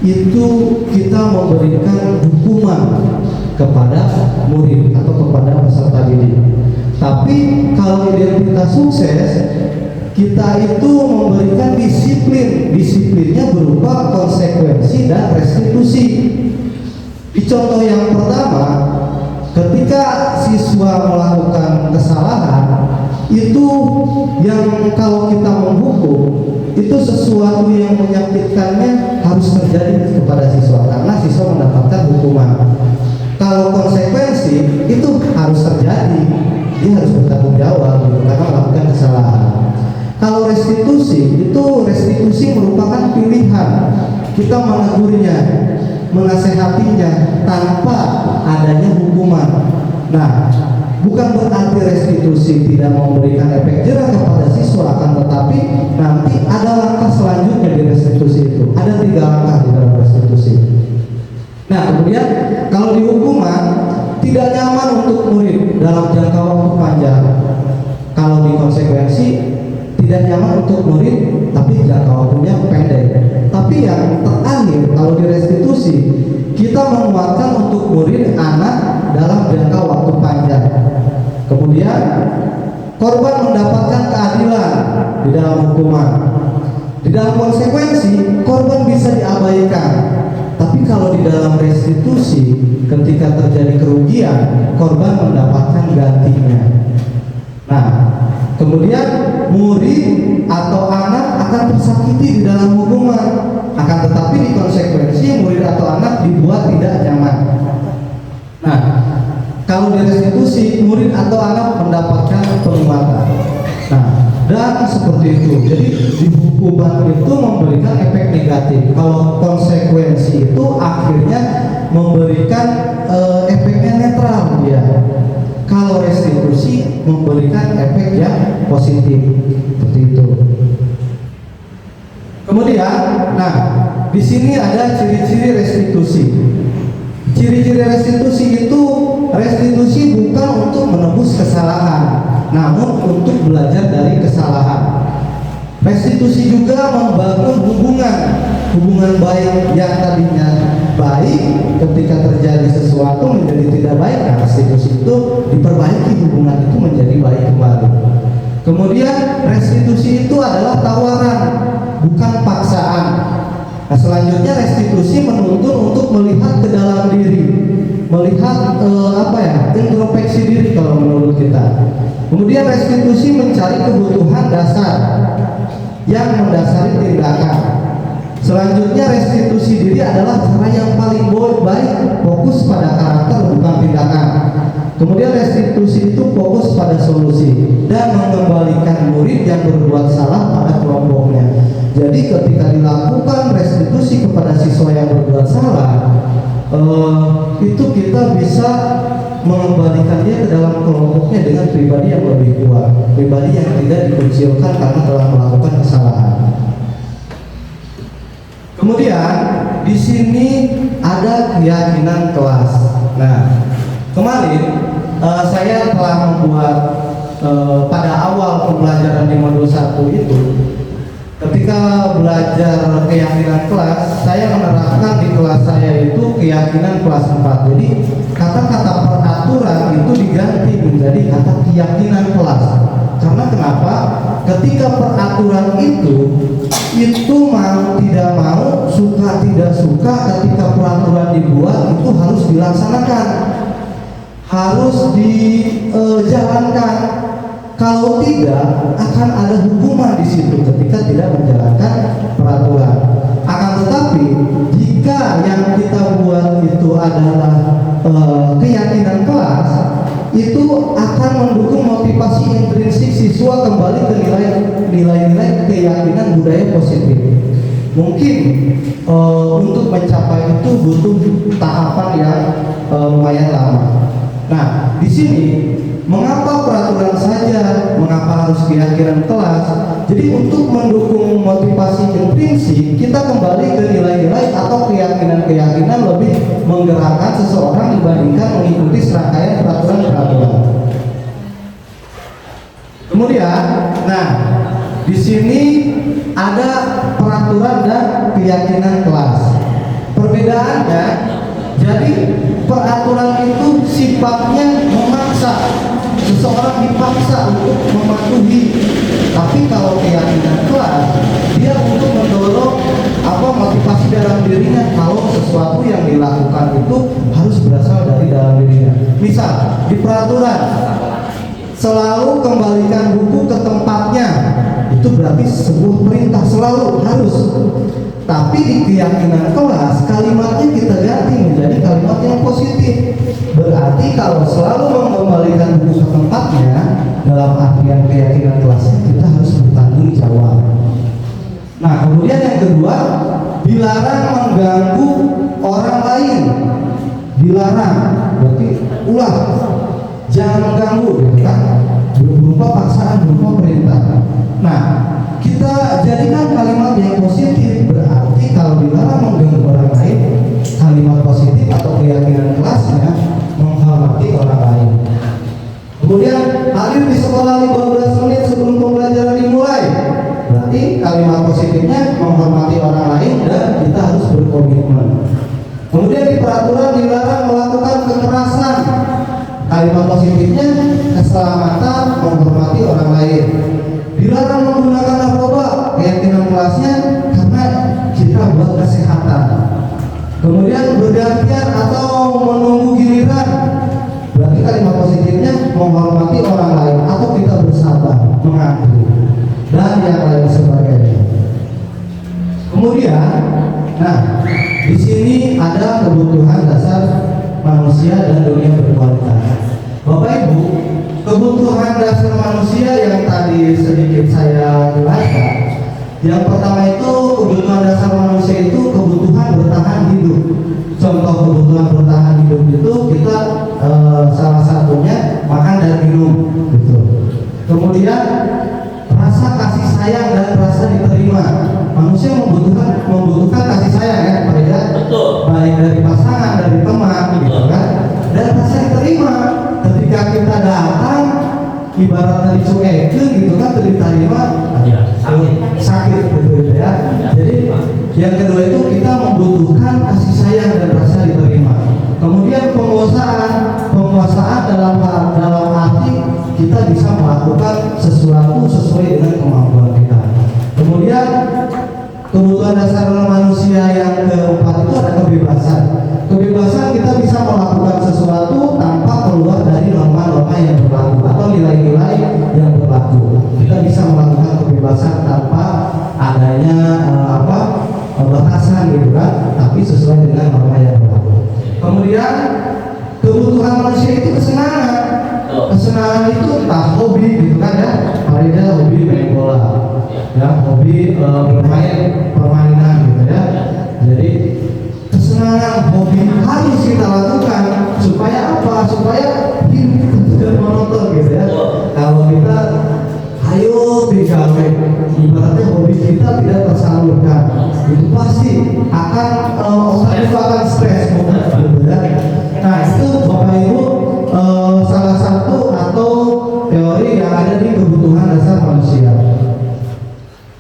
itu kita memberikan hukuman kepada murid atau kepada peserta didik. Tapi kalau identitas sukses, kita itu memberikan disiplin. Disiplinnya berupa konsekuensi dan restitusi. Di contoh yang pertama, ketika siswa melakukan kesalahan, itu yang kalau kita menghukum, itu sesuatu yang menyakitkannya harus terjadi kepada siswa karena siswa mendapatkan hukuman. Kalau konsekuensi itu harus terjadi, dia harus bertanggung jawab karena melakukan kesalahan. Kalau restitusi, itu restitusi merupakan pilihan. Kita menegurnya, menasehatinya tanpa adanya hukuman. Nah, bukan berarti restitusi tidak memberikan efek jerah kepada siswa, akan tetapi nanti ada langkah selanjutnya di restitusi itu. Ada 3 langkah di dalam restitusi. Nah, kemudian kalau di hukuman tidak nyaman untuk murid dalam jangka waktu panjang. Kalau di konsekuensi tidak nyaman untuk murid tapi jangka waktunya pendek. Tapi yang terakhir kalau di restitusi kita menguatkan untuk murid anak dalam jangka waktu panjang. Kemudian korban mendapatkan keadilan di dalam hukuman. Di dalam konsekuensi korban bisa diabaikan. Tapi kalau di dalam restitusi ketika terjadi kerugian, korban mendapatkan gantinya. Nah, kemudian murid atau anak akan tersakiti di dalam hukuman. Akan tetapi di konsekuensi murid atau anak dibuat tidak nyaman. Nah, kalau di restitusi murid atau anak mendapatkan penguatan. Nah, dan seperti itu. Jadi di hukuman itu memberikan efek negatif. Kalau konsekuensi itu akhirnya memberikan efeknya netral dia. Kalau restitusi memberikan efek yang positif seperti itu. Kemudian, nah di sini ada ciri-ciri restitusi. Ciri-ciri restitusi itu, restitusi bukan untuk menebus kesalahan, namun untuk belajar dari kesalahan. Restitusi juga membangun hubungan baik yang tadinya baik, ketika terjadi sesuatu menjadi tidak baik. Nah, restitusi itu diperbaiki, hubungan itu menjadi baik kembali. Kemudian restitusi itu adalah tawaran, bukan paksaan. Nah, selanjutnya restitusi menuntun untuk melihat ke dalam diri, melihat introspeksi diri kalau menurut kita. Kemudian restitusi mencari kebutuhan dasar yang mendasari tindakan. Selanjutnya restitusi diri adalah cara yang paling baik, fokus pada karakter bukan tindakan. Kemudian restitusi itu fokus pada solusi dan mengembalikan murid yang berbuat salah pada kelompoknya. Jadi ketika dilakukan restitusi kepada siswa yang berbuat salah, itu kita bisa mengembalikan dia ke dalam kelompoknya dengan pribadi yang lebih kuat, pribadi yang tidak dikucilkan karena telah melakukan kesalahan. Kemudian di sini ada keyakinan kelas. Nah, kemarin saya telah membuat pada awal pembelajaran di modul 1 itu, ketika belajar keyakinan kelas, saya menerapkan di kelas saya itu keyakinan kelas 4. Jadi kata-kata peraturan itu diganti menjadi kata keyakinan kelas. Karena kenapa? Ketika peraturan itu mau tidak mau, suka tidak suka, ketika peraturan dibuat itu harus dilaksanakan, harus dijalankan. Kalau tidak, akan ada hukuman di situ ketika tidak menjalankan peraturan. Akan tetapi, jika yang kita buat itu adalah keyakinan kelas, itu akan mendukung motivasi intrinsik siswa kembali ke nilai-nilai keyakinan budaya positif. Mungkin untuk mencapai itu butuh tahapan yang lumayan lama. Nah, di sini mengapa peraturan saja, mengapa harus keyakinan kelas? Jadi untuk mendukung motivasi intrinsik, kita kembali ke nilai-nilai atau keyakinan-keyakinan lebih menggerakkan seseorang dibandingkan mengikuti serangkaian peraturan-peraturan. Kemudian, nah di sini ada peraturan dan keyakinan kelas. Perbedaannya, jadi peraturan itu sifatnya memaksa, seseorang dipaksa untuk mematuhi. Tapi kalau keyakinan kelas, dia untuk mendorong motivasi dalam dirinya. Kalau sesuatu yang dilakukan itu harus berasal dari dalam dirinya. Misal di peraturan, selalu kembalikan buku ke tempatnya, itu berarti sebuah perintah, selalu harus. Tapi di keyakinan kelas, kalimatnya kita ganti menjadi kalimat yang positif. Berarti kalau selalu mengembalikan buku ke tempatnya, dalam artian keyakinan kelasnya, kita harus bertanggung jawab. Nah, kemudian yang kedua, dilarang mengganggu orang lain. Dilarang, berarti ulah, jangan mengganggu, gitu kan? Berupa paksaan, berupa perintah. Nah, kita jadikan kalimat yang positif. Berarti kalau dilarang mengganggu orang lain, kalimat positif atau keyakinan kelasnya menghormati orang lain. Kemudian hadir di sekolah 15 menit sebelum pembelajaran dimulai. Berarti kalimat positifnya menghormati orang lain dan kita harus berkomitmen. Kemudian di peraturan dilarang melakukan kekerasan. Kalimat positifnya keselamatan, menghormati orang lain. Dilarang menggunakan narkoba, keyakinan kelasnya karena kita buat kesehatan. Kemudian bergantian atau menunggu giliran, berarti kalimat positifnya menghormati orang lain atau kita bersabar, mengantri, dan yang lain sebagainya. Kemudian, nah di sini ada kebutuhan dasar manusia dan dunia berkualitas. Bapak Ibu, kebutuhan dasar manusia yang tadi sedikit saya jelaskan. Yang pertama itu kebutuhan dasar manusia itu kebutuhan bertahan hidup. Contoh kebutuhan bertahan hidup itu kita salah satunya makan dan minum gitu. Kemudian rasa kasih sayang dan rasa diterima. Manusia membutuhkan kasih sayang ya, baik dari pasangan, dari teman gitu kan. Dan rasa diterima ketika kita datang ibaratnya dicuekin gitu kan, diterima sakit gitu ya. Jadi yang kedua itu kita membutuhkan kasih sayang dan rasa diterima. Kemudian penguasaan dalam arti kita bisa melakukan sesuatu sesuai dengan kemampuan kita. Kemudian kebutuhan dasar manusia yang keempat itu ada kebebasan. Kebebasan kita bisa melakukan sesuatu tanpa keluar dari norma-norma yang berlaku atau nilai-nilai yang berlaku. Kita bisa melakukan kebebasan tanpa adanya batasan gitu kan, tapi sesuai dengan norma yang berlaku. Kemudian kebutuhan manusia itu kesenangan. Kesenangan itu entah hobi gitu kan ya, Farida hobi main bola, ya hobi bermain permainan gitu ya. Jadi kesenangan hobi harus kita lakukan supaya apa? Supaya hidup kita tidak monoton gitu ya. Kalau kita ayo digawe, ibaratnya hobi kita tidak tersalurkan, itu pasti akan otak itu akan stres gitu ya. Nah itu Bapak Ibu salah satu atau teori yang ada di kebutuhan dasar manusia.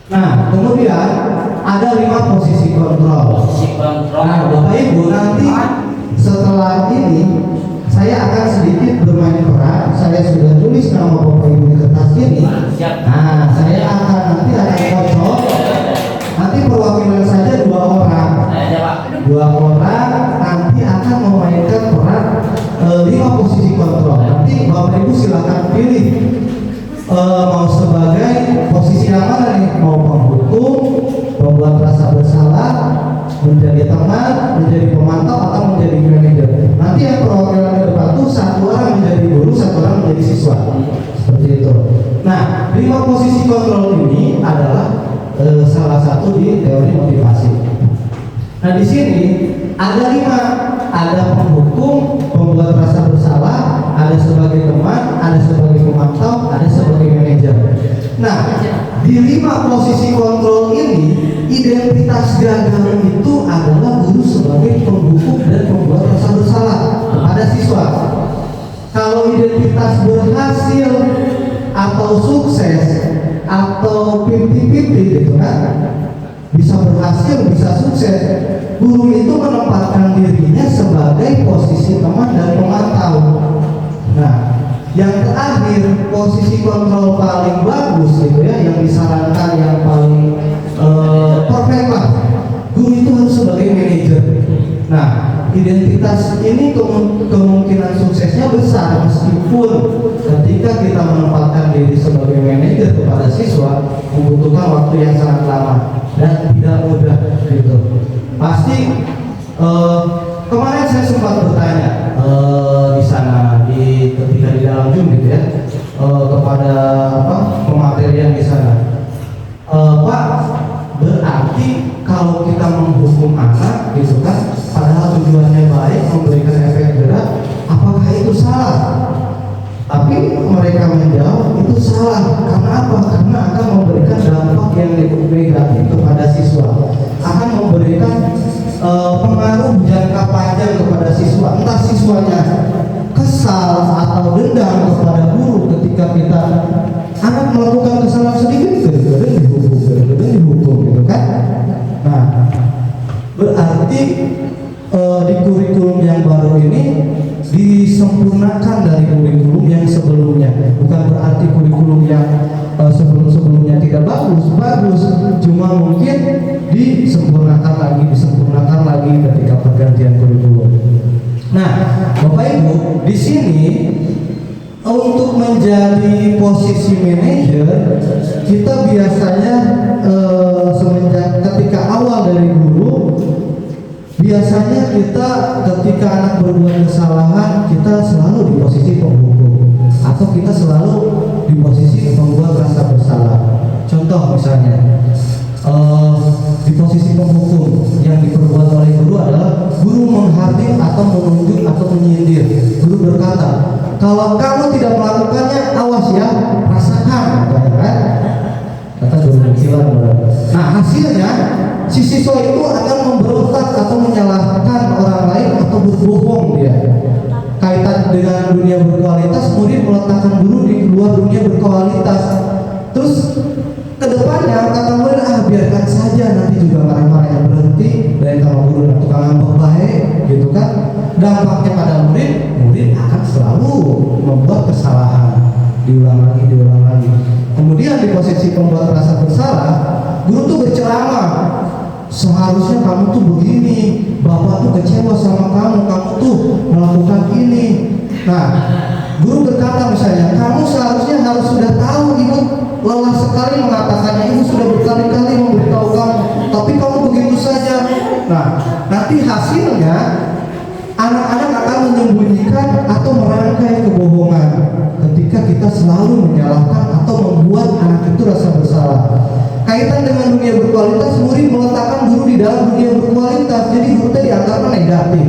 Nah kemudian ada 5 posisi kontrol. Nah Bapak Ibu nanti setelah ini saya akan sedikit bermain peran. Saya sudah tulis nama Bapak Ibu di kertas ini. Nah saya nanti akan kocok. Nanti perwakilan saja 2 orang. 2 orang nanti akan memainkan peran 5 posisi kontrol. Nanti Bapak Ibu silakan pilih mau sebagai posisi yang mana nih? Mau penghukum, pembuat rasa bersalah, menjadi teman, menjadi pemantau, atau menjadi manajer. Nanti yang perwakilan ke depan itu 1 orang menjadi guru, 1 orang menjadi siswa. Seperti itu. Nah, 5 posisi kontrol ini adalah salah satu di teori motivasi. Nah, di sini ada 5. Ada penghukum, pembuat rasa bersalah, ada sebagai teman, ada sebagai pemantau, ada sebagai manajer. Nah, di 5 posisi kontrol ini, identitas gagal itu adalah guru sebagai penghukum dan pembuat rasa bersalah kepada siswa. Kalau identitas berhasil atau sukses atau 50-50 gitu kan, bisa berhasil, bisa sukses, guru itu menempatkan dirinya sebagai posisi teman dan pemantau. Nah, yang terakhir posisi kontrol paling bagus gitu ya, yang disarankan yang paling perfect lah, guru itu harus sebagai manajer. Nah, identitas ini kemungkinan suksesnya besar meskipun ketika kita menempatkan diri sebagai manajer kepada siswa membutuhkan waktu yang sangat lama dan tidak mudah gitu. Pasti kemarin saya sempat bertanya di sana ketika di dalam Zoom gitu ya kepada pematerian di sana, Pak, berarti kalau kita menghukum anak gitu kan, padahal tujuannya baik memberikan efek jerak, apakah itu salah? Tapi mereka menjawab itu salah. Karena apa? Karena akan memberikan dampak yang negatif kepada siswa, akan memberikan pengaruh jangka panjang kepada siswa. Entah siswanya kesal atau dendam kepada guru ketika kita anak melakukan kesalahan sedikit, dihukum gitu kan. Nah, berarti di kurikulum yang baru ini disempurnakan dari kurikulum yang sebelumnya. Bukan berarti kurikulum yang sebelum-sebelumnya tidak bagus, cuma mungkin disempurnakan lagi ketika pergantian kurikulum. Nah, Bapak Ibu, di sini untuk menjadi posisi manajer kita biasanya semenjak ketika awal dari guru, biasanya kita ketika anak berbuat kesalahan kita selalu di posisi penghukum atau kita selalu di posisi membuat rasa bersalah. Contoh misalnya di posisi penghukum yang diperbuat oleh guru adalah guru menghardik atau menunjuk atau menyindir. Guru berkata, kalau kamu tidak melakukannya, awas ya, rasakan, kan? Kata guru kecil. Nah hasilnya si siswa itu akan memberontak atau menyalahkan orang lain atau berbohong dia. Kaitan dengan dunia berkualitas, murid meletakkan guru di luar dunia berkualitas. Terus kedepannya kata murid, biarkan saja, nanti juga marah-marahnya berhenti, dan kalau guru tukang ngambek baik, gitu kan. Dampaknya pada murid akan selalu membuat kesalahan, diulang lagi. Kemudian di posisi pembuat rasa bersalah, guru tuh berceramah, seharusnya kamu tuh begini, bapak tuh kecewa sama kamu tuh melakukan ini. Nah, guru berkata misalnya, kamu seharusnya harus sudah tahu, ibu lelah sekali mengatakannya, ibu sudah berkali-kali memberitahu kamu, tapi kamu begitu saja. Nah, nanti hasilnya anak-anak akan menyembunyikan atau merangkai kebohongan ketika kita selalu menyalahkan atau membuat anak itu rasa bersalah. Kaitan dengan dunia berkualitas, murid meletakkan guru di dalam dunia berkualitas, jadi guru itu dianggap negatif.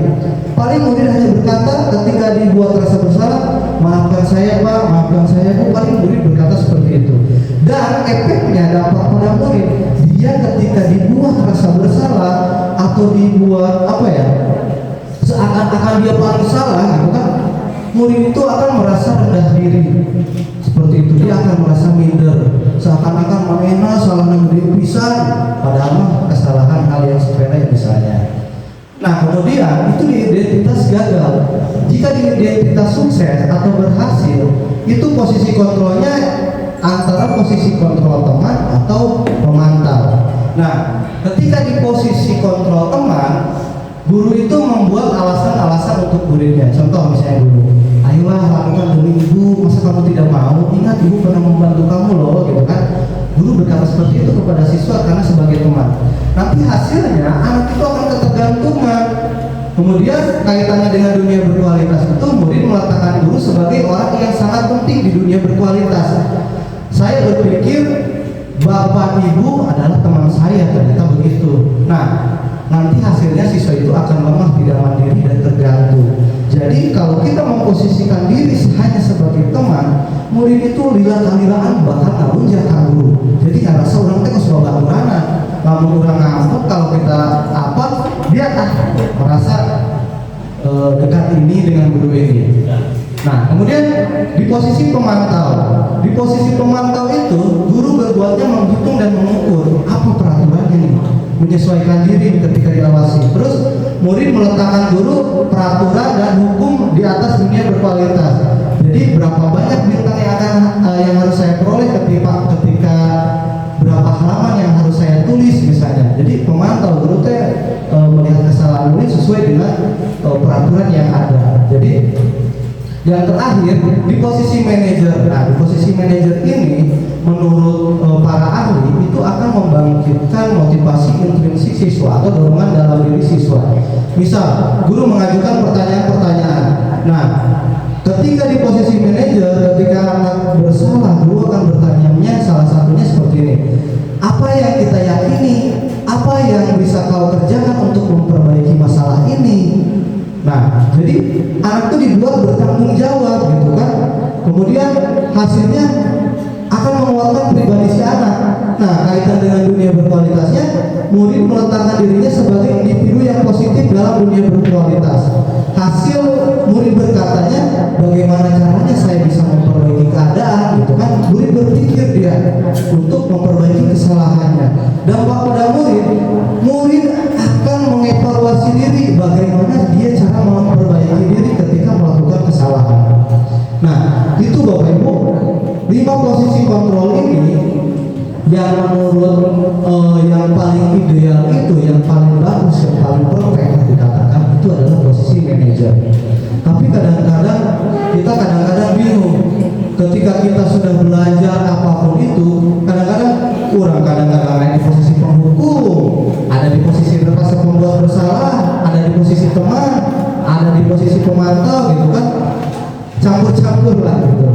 Paling murid hanya berkata ketika dibuat rasa bersalah, maafkan saya pak, maafkan saya bu, paling murid berkata seperti itu. Dan efeknya dampak pada murid, dia ketika dibuat rasa bersalah atau dibuat seakan-akan dia paling salah, gitu kan, murid itu akan merasa rendah diri. Seperti itu, dia akan merasa minder, seakan-akan mengenal salah negeri pisan, padahal kesalahan hal yang sepele misalnya. Nah kemudian itu di identitas gagal. Jika di identitas sukses atau berhasil, itu posisi kontrolnya antara posisi kontrol teman atau pemantau. Nah ketika di posisi kontrol teman, guru itu membuat alasan-alasan untuk muridnya. Contoh misalnya guru, ayolah lakukan demi ibu, masa kamu tidak mau? Ingat ibu pernah membantu kamu loh, gitu kan. Guru berkata seperti itu kepada siswa karena sebagai teman. Nanti hasilnya anak itu akan ketergantungan. Kemudian kaitannya dengan dunia berkualitas itu, murid meletakkan guru sebagai orang yang sangat penting di dunia berkualitas. Saya berpikir bapak ibu adalah teman saya, ternyata begitu. Nah nanti hasilnya siswa itu akan lemah, tidak mandiri dan tergantung. Jadi kalau kita memposisikan diri hanya sebagai teman, murid itu lila-lilaan bakal ngalunjak guru. Jadi nggak rasa orang teh kesukaan baturanna, lamun orang ngambek kalau kita apa, dia merasa dekat ini dengan guru ini. Nah kemudian di posisi pemantau itu guru berbuatnya menghitung dan mengukur apa peraturannya nih, menyesuaikan diri ketika diawasi. Terus murid meletakkan guru peraturan dan hukum di atas dunia berkualitas. Jadi berapa banyak bintang yang harus saya peroleh ketika berapa halaman yang harus saya tulis misalnya. Jadi pemantau guru melihat kesalahan murid sesuai dengan peraturan yang ada. Jadi yang terakhir di posisi manajer. Nah di posisi manajer ini menurut para ahli itu akan membangkitkan motivasi intrinsik siswa atau dorongan dalam diri siswa. Misal guru mengajukan pertanyaan-pertanyaan. Nah ketika di posisi manajer, ketika anak bersalah, guru akan bertanya salah satunya seperti ini, apa yang kita yakini, apa yang bisa kau kerjakan untuk memperbaiki masalah ini. Nah, jadi anak itu dibuat bertanggung jawab, gitu kan. Kemudian hasilnya akan menguatkan pribadi si anak. Nah, kaitan dengan dunia berkualitasnya, murid meletakkan dirinya sebagai individu yang positif dalam dunia berkualitas. Hasil murid berkatanya, bagaimana caranya saya bisa memperbaiki keadaan, gitu kan. Murid berpikir dia untuk memperbaiki kesalahannya. Dampak pada murid akan mengevaluasi diri, bagaimana dia cara memperbaiki diri ketika melakukan kesalahan. Nah, itu Bapak Ibu, 5 posisi kontrol ini yang menurut yang paling ideal itu, yang paling bagus, yang paling perfect dikatakan itu adalah posisi manajer. Tapi kadang-kadang kita bingung ketika kita sudah belajar apapun itu, kadang-kadang ada di posisi penghukum, ada di posisi terpaksa pembuat bersalah, ada di posisi teman, ada di posisi pemantau, gitu kan, campur-campur lah gitu.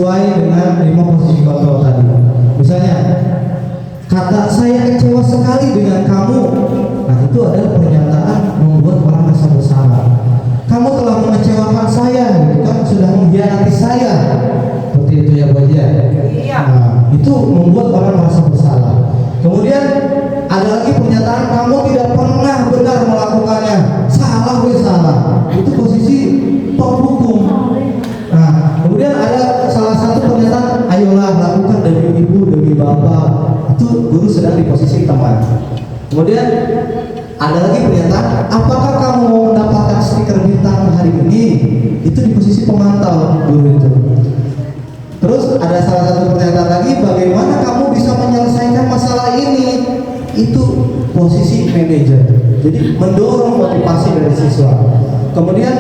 sesuai dengan 5 posisi kontrol tadi. Misalnya, kata saya kecewa sekali dengan kamu. Nah, itu adalah pernyataan membuat orang merasa bersalah. Kamu telah mengecewakan saya, gitu kan, sudah mengkhianati saya. Seperti itu ya Bu Haji. Iya. Nah, itu membuat orang merasa bersalah. Kemudian ada lagi pernyataan kamu tidak pernah benar melakukannya. Salah, gue salah. Itu posisi penghukum. Nah, kemudian ada salah satu pernyataan, ayolah lakukan demi ibu, demi bapak. Itu guru sedang di posisi teman. Kemudian ada lagi pernyataan, apakah kamu mau mendapatkan stiker bintang hari ini? Itu di posisi pemantau guru itu. Terus ada salah satu pernyataan lagi, bagaimana kamu bisa menyelesaikan masalah ini? Itu posisi manajer. Jadi mendorong motivasi dari siswa. Kemudian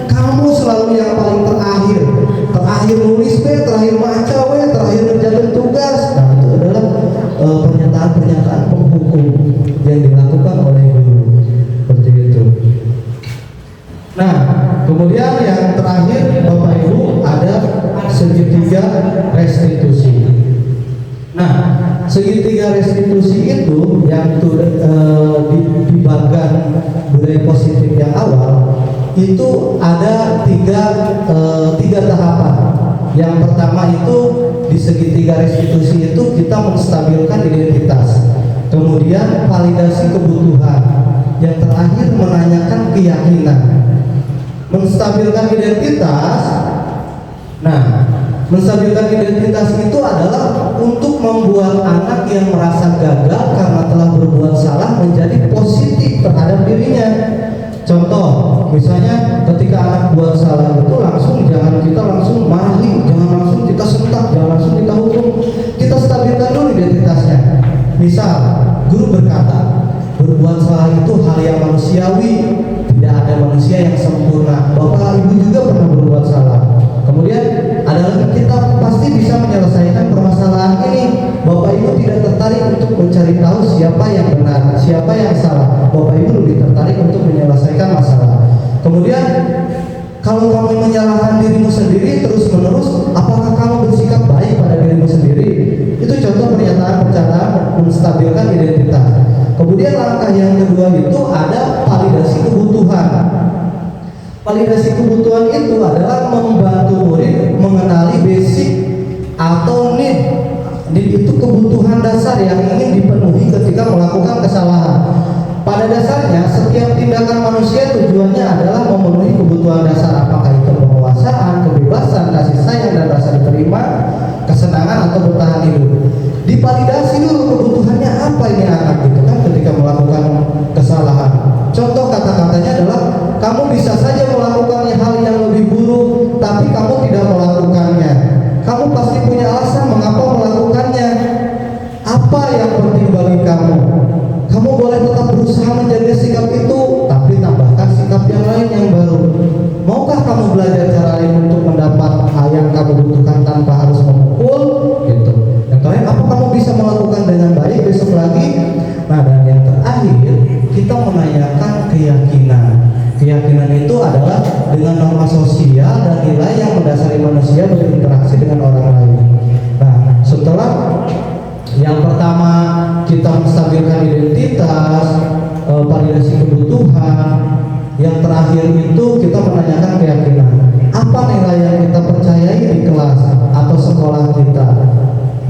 kamu selalu yang paling terakhir nulis terakhir baca terakhir menjalankan tugas. Nah, itu adalah pernyataan-pernyataan penghukum yang dilakukan oleh guru. Seperti itu. Nah, kemudian yang terakhir Bapak Ibu ada segitiga restitusi. Nah, segitiga restitusi itu yang di bagian budaya positif yang awal itu ada tiga tahapan. Yang pertama itu di segitiga restitusi itu kita menstabilkan identitas, kemudian validasi kebutuhan, yang terakhir menanyakan keyakinan. Menstabilkan identitas. Nah, menstabilkan identitas itu adalah untuk membuat anak yang merasa gagal karena telah berbuat salah menjadi positif terhadap dirinya. Contoh, misalnya ketika anak buat salah itu jangan kita langsung marahi, jangan langsung kita sentak, jangan langsung kita hukum. Kita stabilkan dulu identitasnya. Misal, guru berkata, berbuat salah itu hal yang manusiawi, tidak ada manusia yang sempurna. Bapak Ibu juga pernah berbuat salah. Kemudian adalah kita pasti bisa menyelesaikan permasalahan ini. Bapak Ibu tidak tertarik untuk mencari tahu siapa yang benar, siapa yang salah. Bapak Ibu lebih tertarik untuk menyelesaikan masalah. Kemudian kalau kamu menyalahkan dirimu sendiri terus menerus, apakah kamu bersikap baik pada dirimu sendiri? Itu contoh pernyataan menstabilkan identitas. Kemudian langkah yang kedua itu ada validasi kebutuhan. Validasi kebutuhan itu adalah membantu murid mengenali basic atau need. Need itu kebutuhan dasar yang ingin dipenuhi ketika melakukan kesalahan. Pada dasarnya setiap tindakan manusia tujuannya adalah memenuhi kebutuhan dasar, apakah itu penguasaan, kebebasan, kasih sayang dan rasa diterima, kesenangan atau bertahan hidup. Divalidasi dulu kebutuhannya apa ini anak gitu kan ketika melakukan kesalahan. Contoh kata-katanya adalah kamu bisa saja melakukan hal yang lebih buruk tapi kamu tidak melakukannya. Kamu pasti punya alasan mengapa melakukannya. Apa yang penting bagi kamu? Kamu boleh tetap berusaha menjaga sikap itu, tapi tambahkan sikap yang lain yang baru. Maukah kamu belajar cara lain untuk mendapat hal yang kamu butuhkan tanpa harus memukul? Gitu. Yang terakhir, apa kamu bisa melakukan dengan baik besok lagi? Nah, dan yang terakhir, kita menanyakan keyakinan. Keyakinan itu adalah dengan norma sosial dan nilai yang mendasari manusia berinteraksi dengan orang lain. Nah, setelah yang pertama kita menstabilkan identitas, validasi kebutuhan. Yang terakhir itu kita menanyakan keyakinan. Apa nilai yang kita percayai di kelas atau sekolah kita?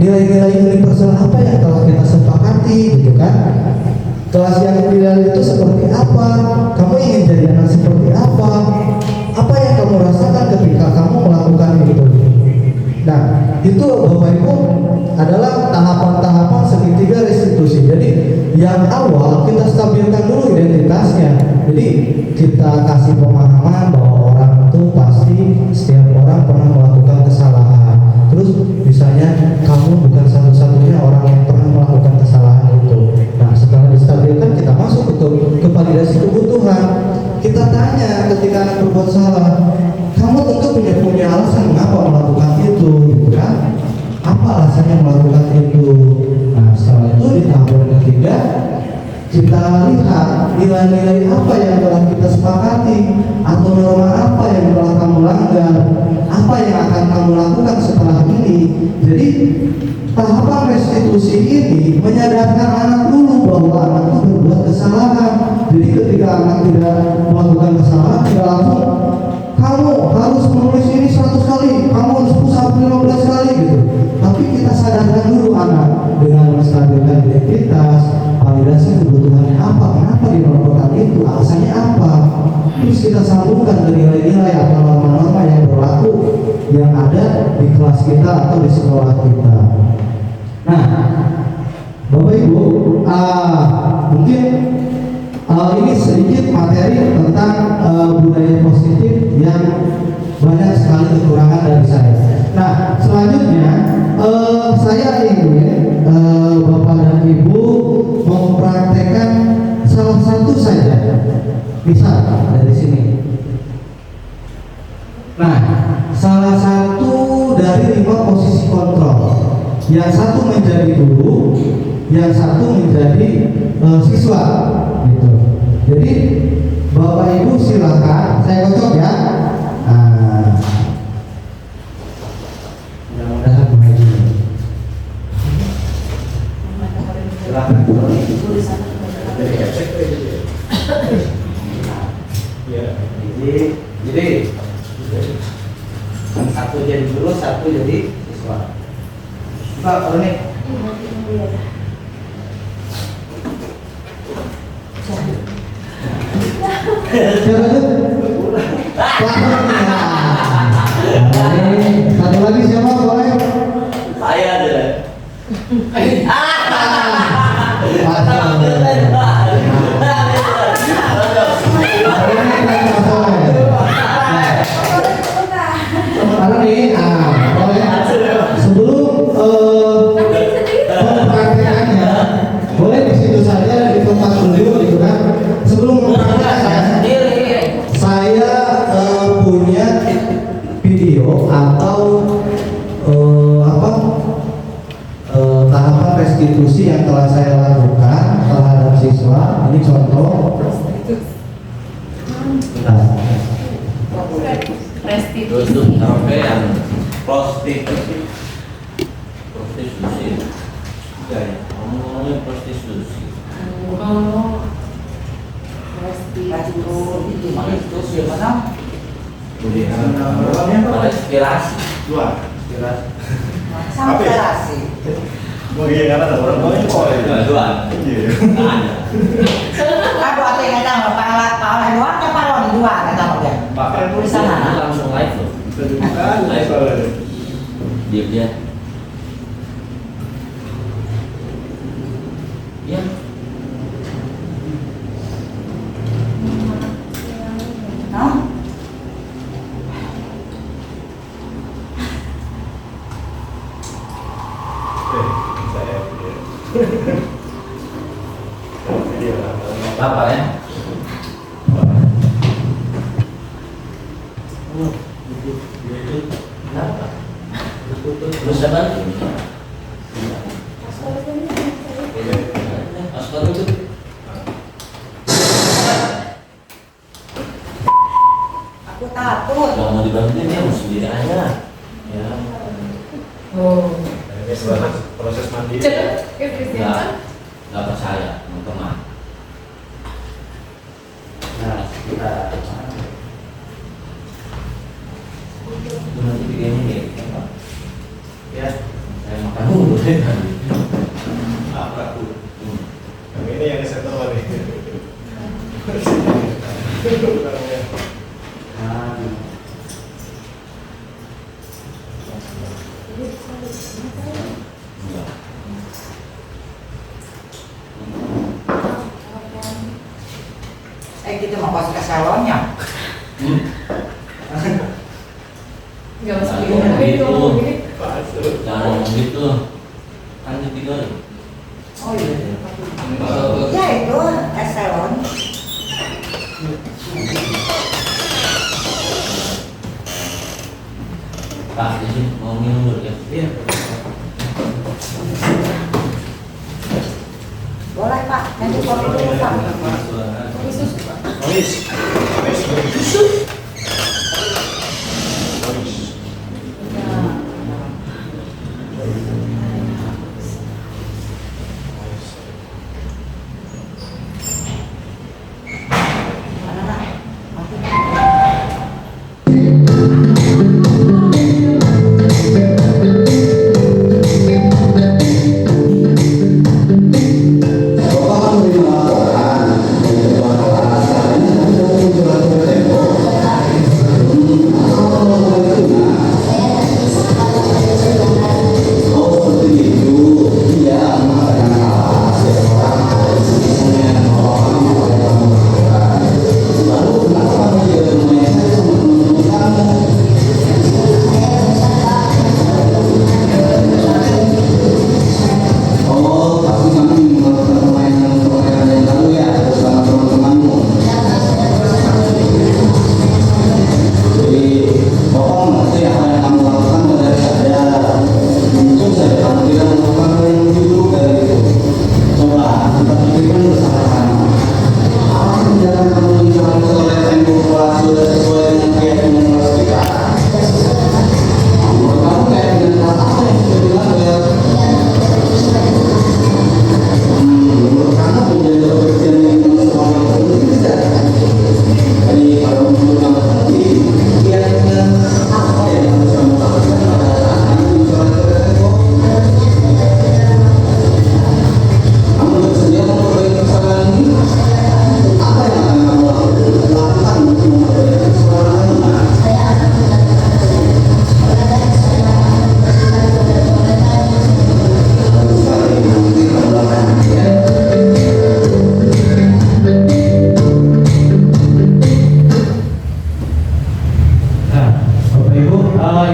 Nilai-nilai universal apa yang telah kita sepakati, gitu kan? Kelas yang ideal itu seperti apa? Kamu ingin jadi anak seperti apa? Apa yang kamu rasakan ketika kamu melakukan itu? Nah, itu Bapak Ibu adalah tahapan-tahapan segitiga restitusi. Jadi yang awal kita stabilkan dulu identitasnya. Jadi kita kasih pemahaman bahwa orang itu pasti setiap orang pernah melakukan kesalahan. Terus misalnya kamu bukan satu-satunya orang yang pernah melakukan kesalahan itu. Nah, setelah distabilkan kita masuk ke validasi kebutuhan. Kita tanya ketika anak berbuat salah, kamu tentu punya alasan mengapa melakukan itu, gitu kan? Apa alasannya melakukan itu? Nah, setelah itu di tahap yang ketiga kita lihat nilai-nilai apa yang telah kita sepakati atau norma apa yang telah kamu langgar, apa yang akan kamu lakukan setelah tahapan restitusi ini menyadarkan anak dulu bahwa anak itu berbuat kesalahan. Jadi ketika anak tidak melakukan kesalahan, tidak langsung kamu harus menulis ini 100 kali, kamu harus pusat 15 kali gitu. Tapi kita sadarkan dulu anak dengan menstabilkan identitas, validasi kebutuhannya apa, kenapa dia melakukan itu, alasannya apa. Terus kita sambungkan ke nilai-nilai atau norma-norma yang berlaku yang ada di kelas kita atau di sekolah kita. Nah, Bapak Ibu, mungkin ini sedikit materi tentang budaya positif yang banyak sekali kekurangan dari saya. Nah, selanjutnya saya ingin Bapak dan Ibu mempraktekkan salah satu saja, misal dari sini. Nah, salah satu dari 5 posisi kontrol. Yang satu menjadi guru, yang satu menjadi siswa, gitu. Jadi Bapak Ibu silakan, saya cocok ya. Nah, mudah-mudahan baik. Silakan. Jadi satu jadi guru, satu jadi siswa. Pak, ini. Satu lagi siapa boleh? Saya aja. Sebelum mempraktekannya, boleh di situ saja di tempat beliau gitu kan. Sebelum mempraktekannya, saya punya video atau tahapan restitusi yang telah saya lakukan terhadap siswa. Ini contoh. Restitusi sampean prostitusi. Ya, ngomongnya prostitusi. Restitusi mana? Inspirasi. Inspirasi. Mau gini karena ada orang mau itu kok ya. Dua. Aku ada yang kata Pak Luar ke Pak Luar dua kata dia. Pakai Tulisan Langsung live loh. live. Dia. Ya. Hah? Saya video Bapak ya. Terus apa? Paspor itu. Aku takut. Kalau mau dibantuin ya harus sendiri aja. Ya. Oh. proses mandiri. Nggak percaya teman-teman. Nah, kita Itu nanti bikinnya kayak apa? ya. Saya makan dulu deh tadi. Apa tuh? Yang ini yang center lagi. Kita mau kasih ke salonnya. Nggak usah Jangan gitu. Jangan ngomong gitu. Kan ditinggal. Oh iya. Ya itu ke salon. Pak, di sini mau minum dulu ya. Iya. Boleh Pak, nanti kalau dulu Pak. Khusus Ya.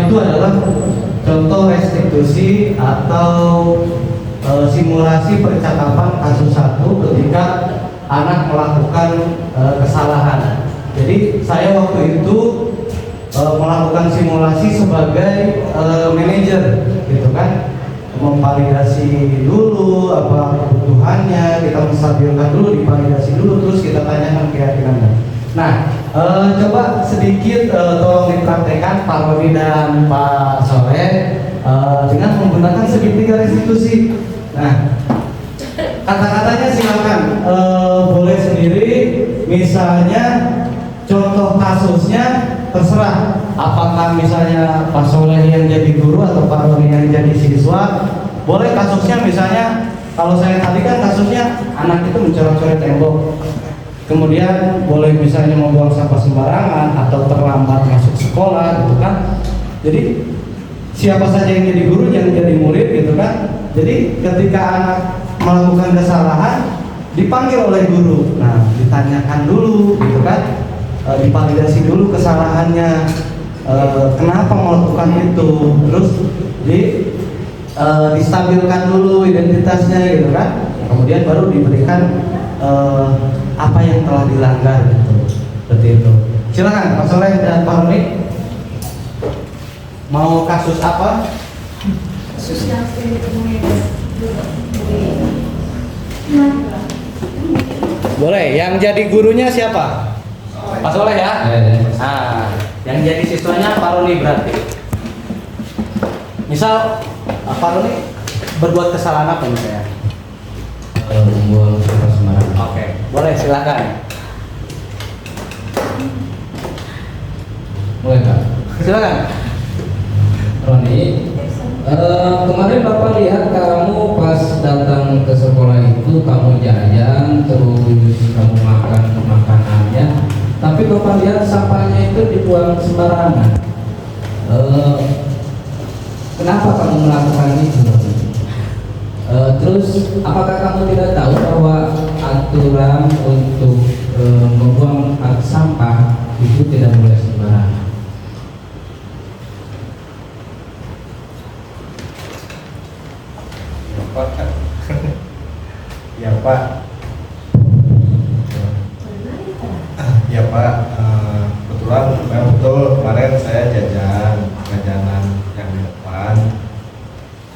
itu adalah contoh restitusi atau simulasi percakapan kasus 1 ketika anak melakukan kesalahan. Jadi saya waktu itu melakukan simulasi sebagai manajer, gitu kan, memvalidasi dulu apa kebutuhannya, kita menstabilkan dulu, divalidasi dulu, terus kita tanyakan keyakinannya. Nah, coba sedikit tolong dipraktekkan Pak Roni dan Pak Soleh dengan menggunakan segitiga restitusi. Nah, kata-katanya silakan boleh sendiri, misalnya contoh kasusnya terserah, apakah misalnya Pak Soleh yang jadi guru atau Pak Roni yang jadi siswa. Boleh kasusnya misalnya, kalau saya tadi kan kasusnya anak itu mencoret-coret tembok, kemudian boleh misalnya membuang sampah sembarangan atau terlambat masuk sekolah, gitu kan. Jadi siapa saja yang jadi guru, yang jadi murid, gitu kan. Jadi ketika anak melakukan kesalahan dipanggil oleh guru, nah ditanyakan dulu, gitu kan, divalidasi dulu kesalahannya, kenapa melakukan itu, terus distabilkan dulu identitasnya, gitu kan. Kemudian baru diberikan apa yang telah dilanggar, gitu. Seperti itu. Silakan Pak Soleh dan Pak Roni. Mau kasus apa? Kasus yang sering ditemui Boleh. Yang jadi gurunya siapa? Pak Soleh ya? Nah, yang jadi siswanya Pak Roni berarti. Misal Pak Roni berbuat kesalahan apa misalnya? Membuang sampah sembarangan. Oke, boleh silakan. Boleh Kak? Silakan. Roni, kemarin Bapak lihat kamu pas datang ke sekolah itu kamu jajan, terus kamu makan makanannya, tapi Bapak lihat sampahnya itu dibuang sembarangan. Kenapa kamu melakukan itu? Terus apakah kamu tidak tahu bahwa aturan untuk membuang sampah itu tidak boleh sembarangan? Ya Pak. Ya Pak, kebetulan memang betul kemarin saya jajanan yang di depan.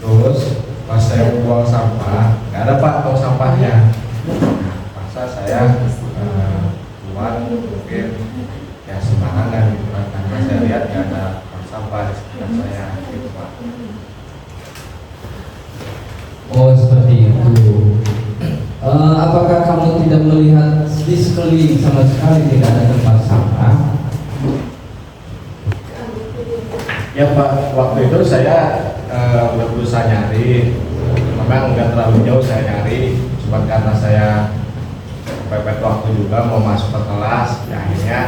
Terus pas saya buang sampah, nggak ada Pak tong sampahnya. Masa saya buat mungkin ya sembarangan gitu kan, karena saya lihat nggak ada tong sampah di sekitar saya gitu Pak. Oh seperti itu. Apakah kamu tidak melihat di sekeliling sama sekali tidak ada tempat sampah? Ya Pak, waktu itu saya berusaha nyari, memang nggak terlalu jauh saya nyari, cuma karena saya pepet waktu juga mau masuk ke kelas, ya akhirnya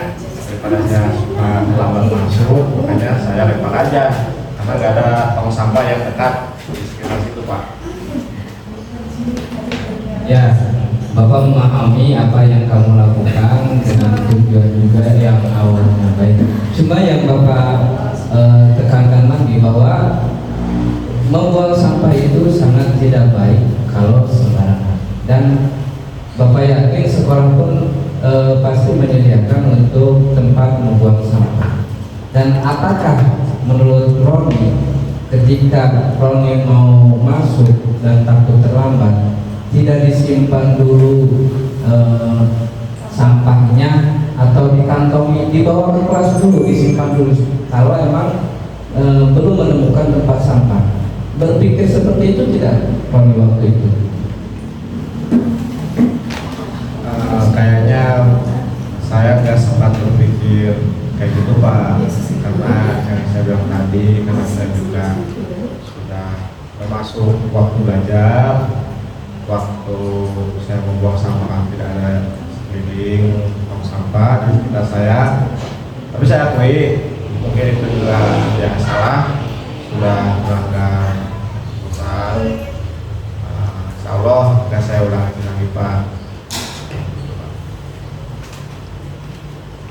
daripada saya terlambat masuk, makanya saya lempar aja, karena nggak ada tong sampah yang dekat di sekitar situ Pak. Ya, Bapak memahami apa yang kamu lakukan dengan tujuan juga yang awalnya baik. Cuma yang Bapak tekankan lagi bahwa membuang sampah itu sangat tidak baik kalau sembarangan. Dan Bapak yakin sekolah pun pasti menyediakan untuk tempat membuang sampah. Dan apakah menurut Roni ketika Roni mau masuk dan takut terlambat, tidak disimpan dulu sampahnya atau dikantongi, dibawa ke kelas dulu, disimpan dulu kalau emang belum menemukan tempat sampah? Berpikir seperti itu tidak Roni waktu itu? Kayaknya saya nggak sempat berpikir kayak gitu Pak, karena yang saya bilang tadi, karena saya juga sudah masuk waktu belajar, waktu saya membuang sampah kan tidak ada sekeliling tong sampah di sekitar saya. Tapi saya akui mungkin itu juga yang salah, sudah melanggar besar. Insya Allah nggak saya ulangi lagi Pak.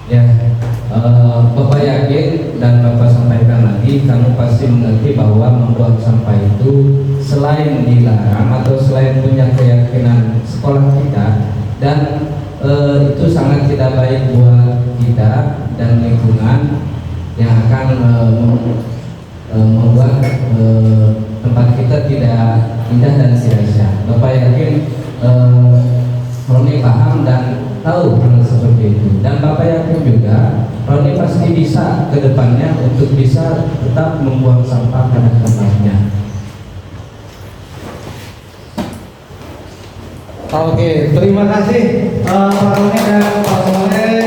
Ya, Bapak yakin dan Bapak sampaikan lagi, kamu pasti mengerti bahwa membuang sampah itu selain dilarang atau selain punya keyakinan sekolah kita, dan itu sangat tidak baik buat kita dan lingkungan yang akan membuat tempat kita tidak indah dan sia-sia. Bapak yakin Roni paham dan tahu hal seperti itu, dan Bapak yakin juga Roni pasti bisa ke depannya untuk bisa tetap membuang sampah pada tempatnya. Oke, terima kasih Pak Roni dan Pak Soleh.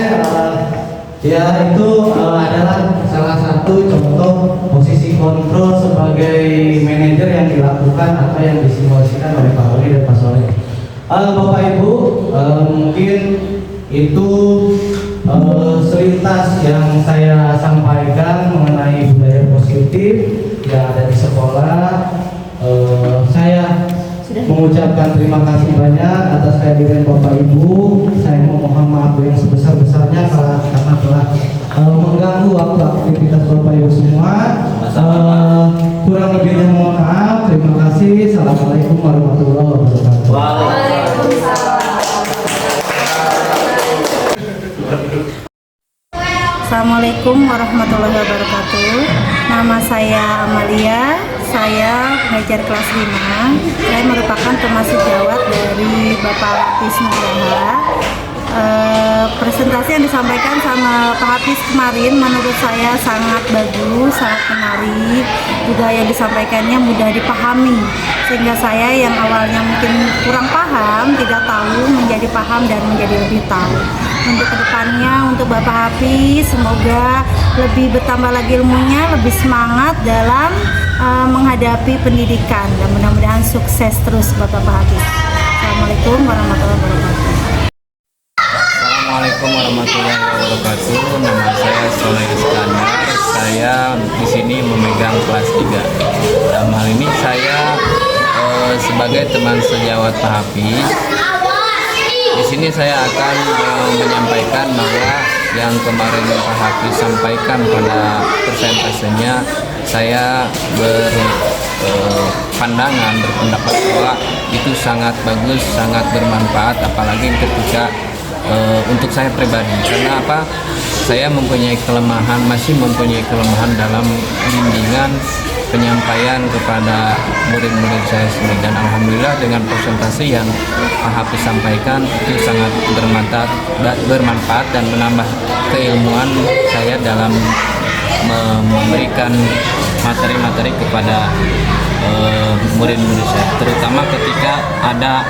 Ya, itu adalah salah satu contoh posisi kontrol sebagai manajer yang dilakukan atau yang disimulasikan oleh Pak Roni dan Pak Soleh. Bapak Ibu, mungkin itu selintas yang saya sampaikan mengenai budaya positif yang ada di sekolah. Saya mengucapkan terima kasih banyak atas kehadiran Bapak Ibu. Saya memohon maaf yang sebesar-besarnya karena telah mengganggu waktu aktivitas Bapak Ibu semua. Kurang lebihnya mohon maaf. Terima kasih. Assalamualaikum warahmatullahi wabarakatuh. Assalamualaikum warahmatullahi wabarakatuh. Nama saya Amalia, saya mengajar kelas 5. Saya merupakan pemasuk jawat dari Bapak Hafiz Nugraha. Presentasi yang disampaikan sama Pak Hafiz kemarin menurut saya sangat bagus, sangat menarik. Juga yang disampaikannya mudah dipahami, sehingga saya yang awalnya mungkin kurang paham, tidak tahu, menjadi paham dan menjadi lebih tahu. Untuk kedepannya, untuk Bapak Hafiz, semoga lebih bertambah lagi ilmunya, lebih semangat dalam menghadapi pendidikan, dan mudah-mudahan sukses terus buat Bapak Hafiz. Assalamualaikum warahmatullahi wabarakatuh. Assalamualaikum warahmatullahi wabarakatuh. Nama saya Soleh Iskandar. Saya di sini memegang kelas 3. Dalam hal ini saya sebagai teman sejawat Pak Hafiz. Di sini saya akan menyampaikan bahwa yang kemarin Pak Hafiz sampaikan pada persentasenya, saya berpendapat bahwa itu sangat bagus, sangat bermanfaat, apalagi ketika untuk saya pribadi. Karena apa? Saya masih mempunyai kelemahan dalam bimbingan penyampaian kepada murid-murid saya sendiri, dan alhamdulillah dengan presentasi yang Pak Hafiz sampaikan itu sangat bermanfaat dan menambah keilmuan saya dalam memberikan materi-materi kepada murid-murid saya, terutama ketika ada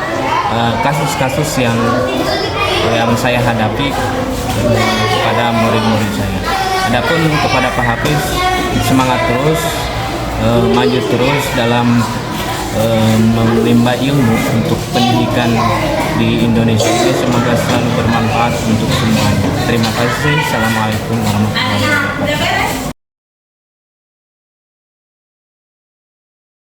kasus-kasus yang saya hadapi pada murid-murid saya. Adapun kepada Pak Hafiz, semangat terus, maju terus dalam menimba ilmu untuk pendidikan di Indonesia ini. Semoga selalu bermanfaat untuk semuanya. Terima kasih. Assalamualaikum warahmatullahi wabarakatuh.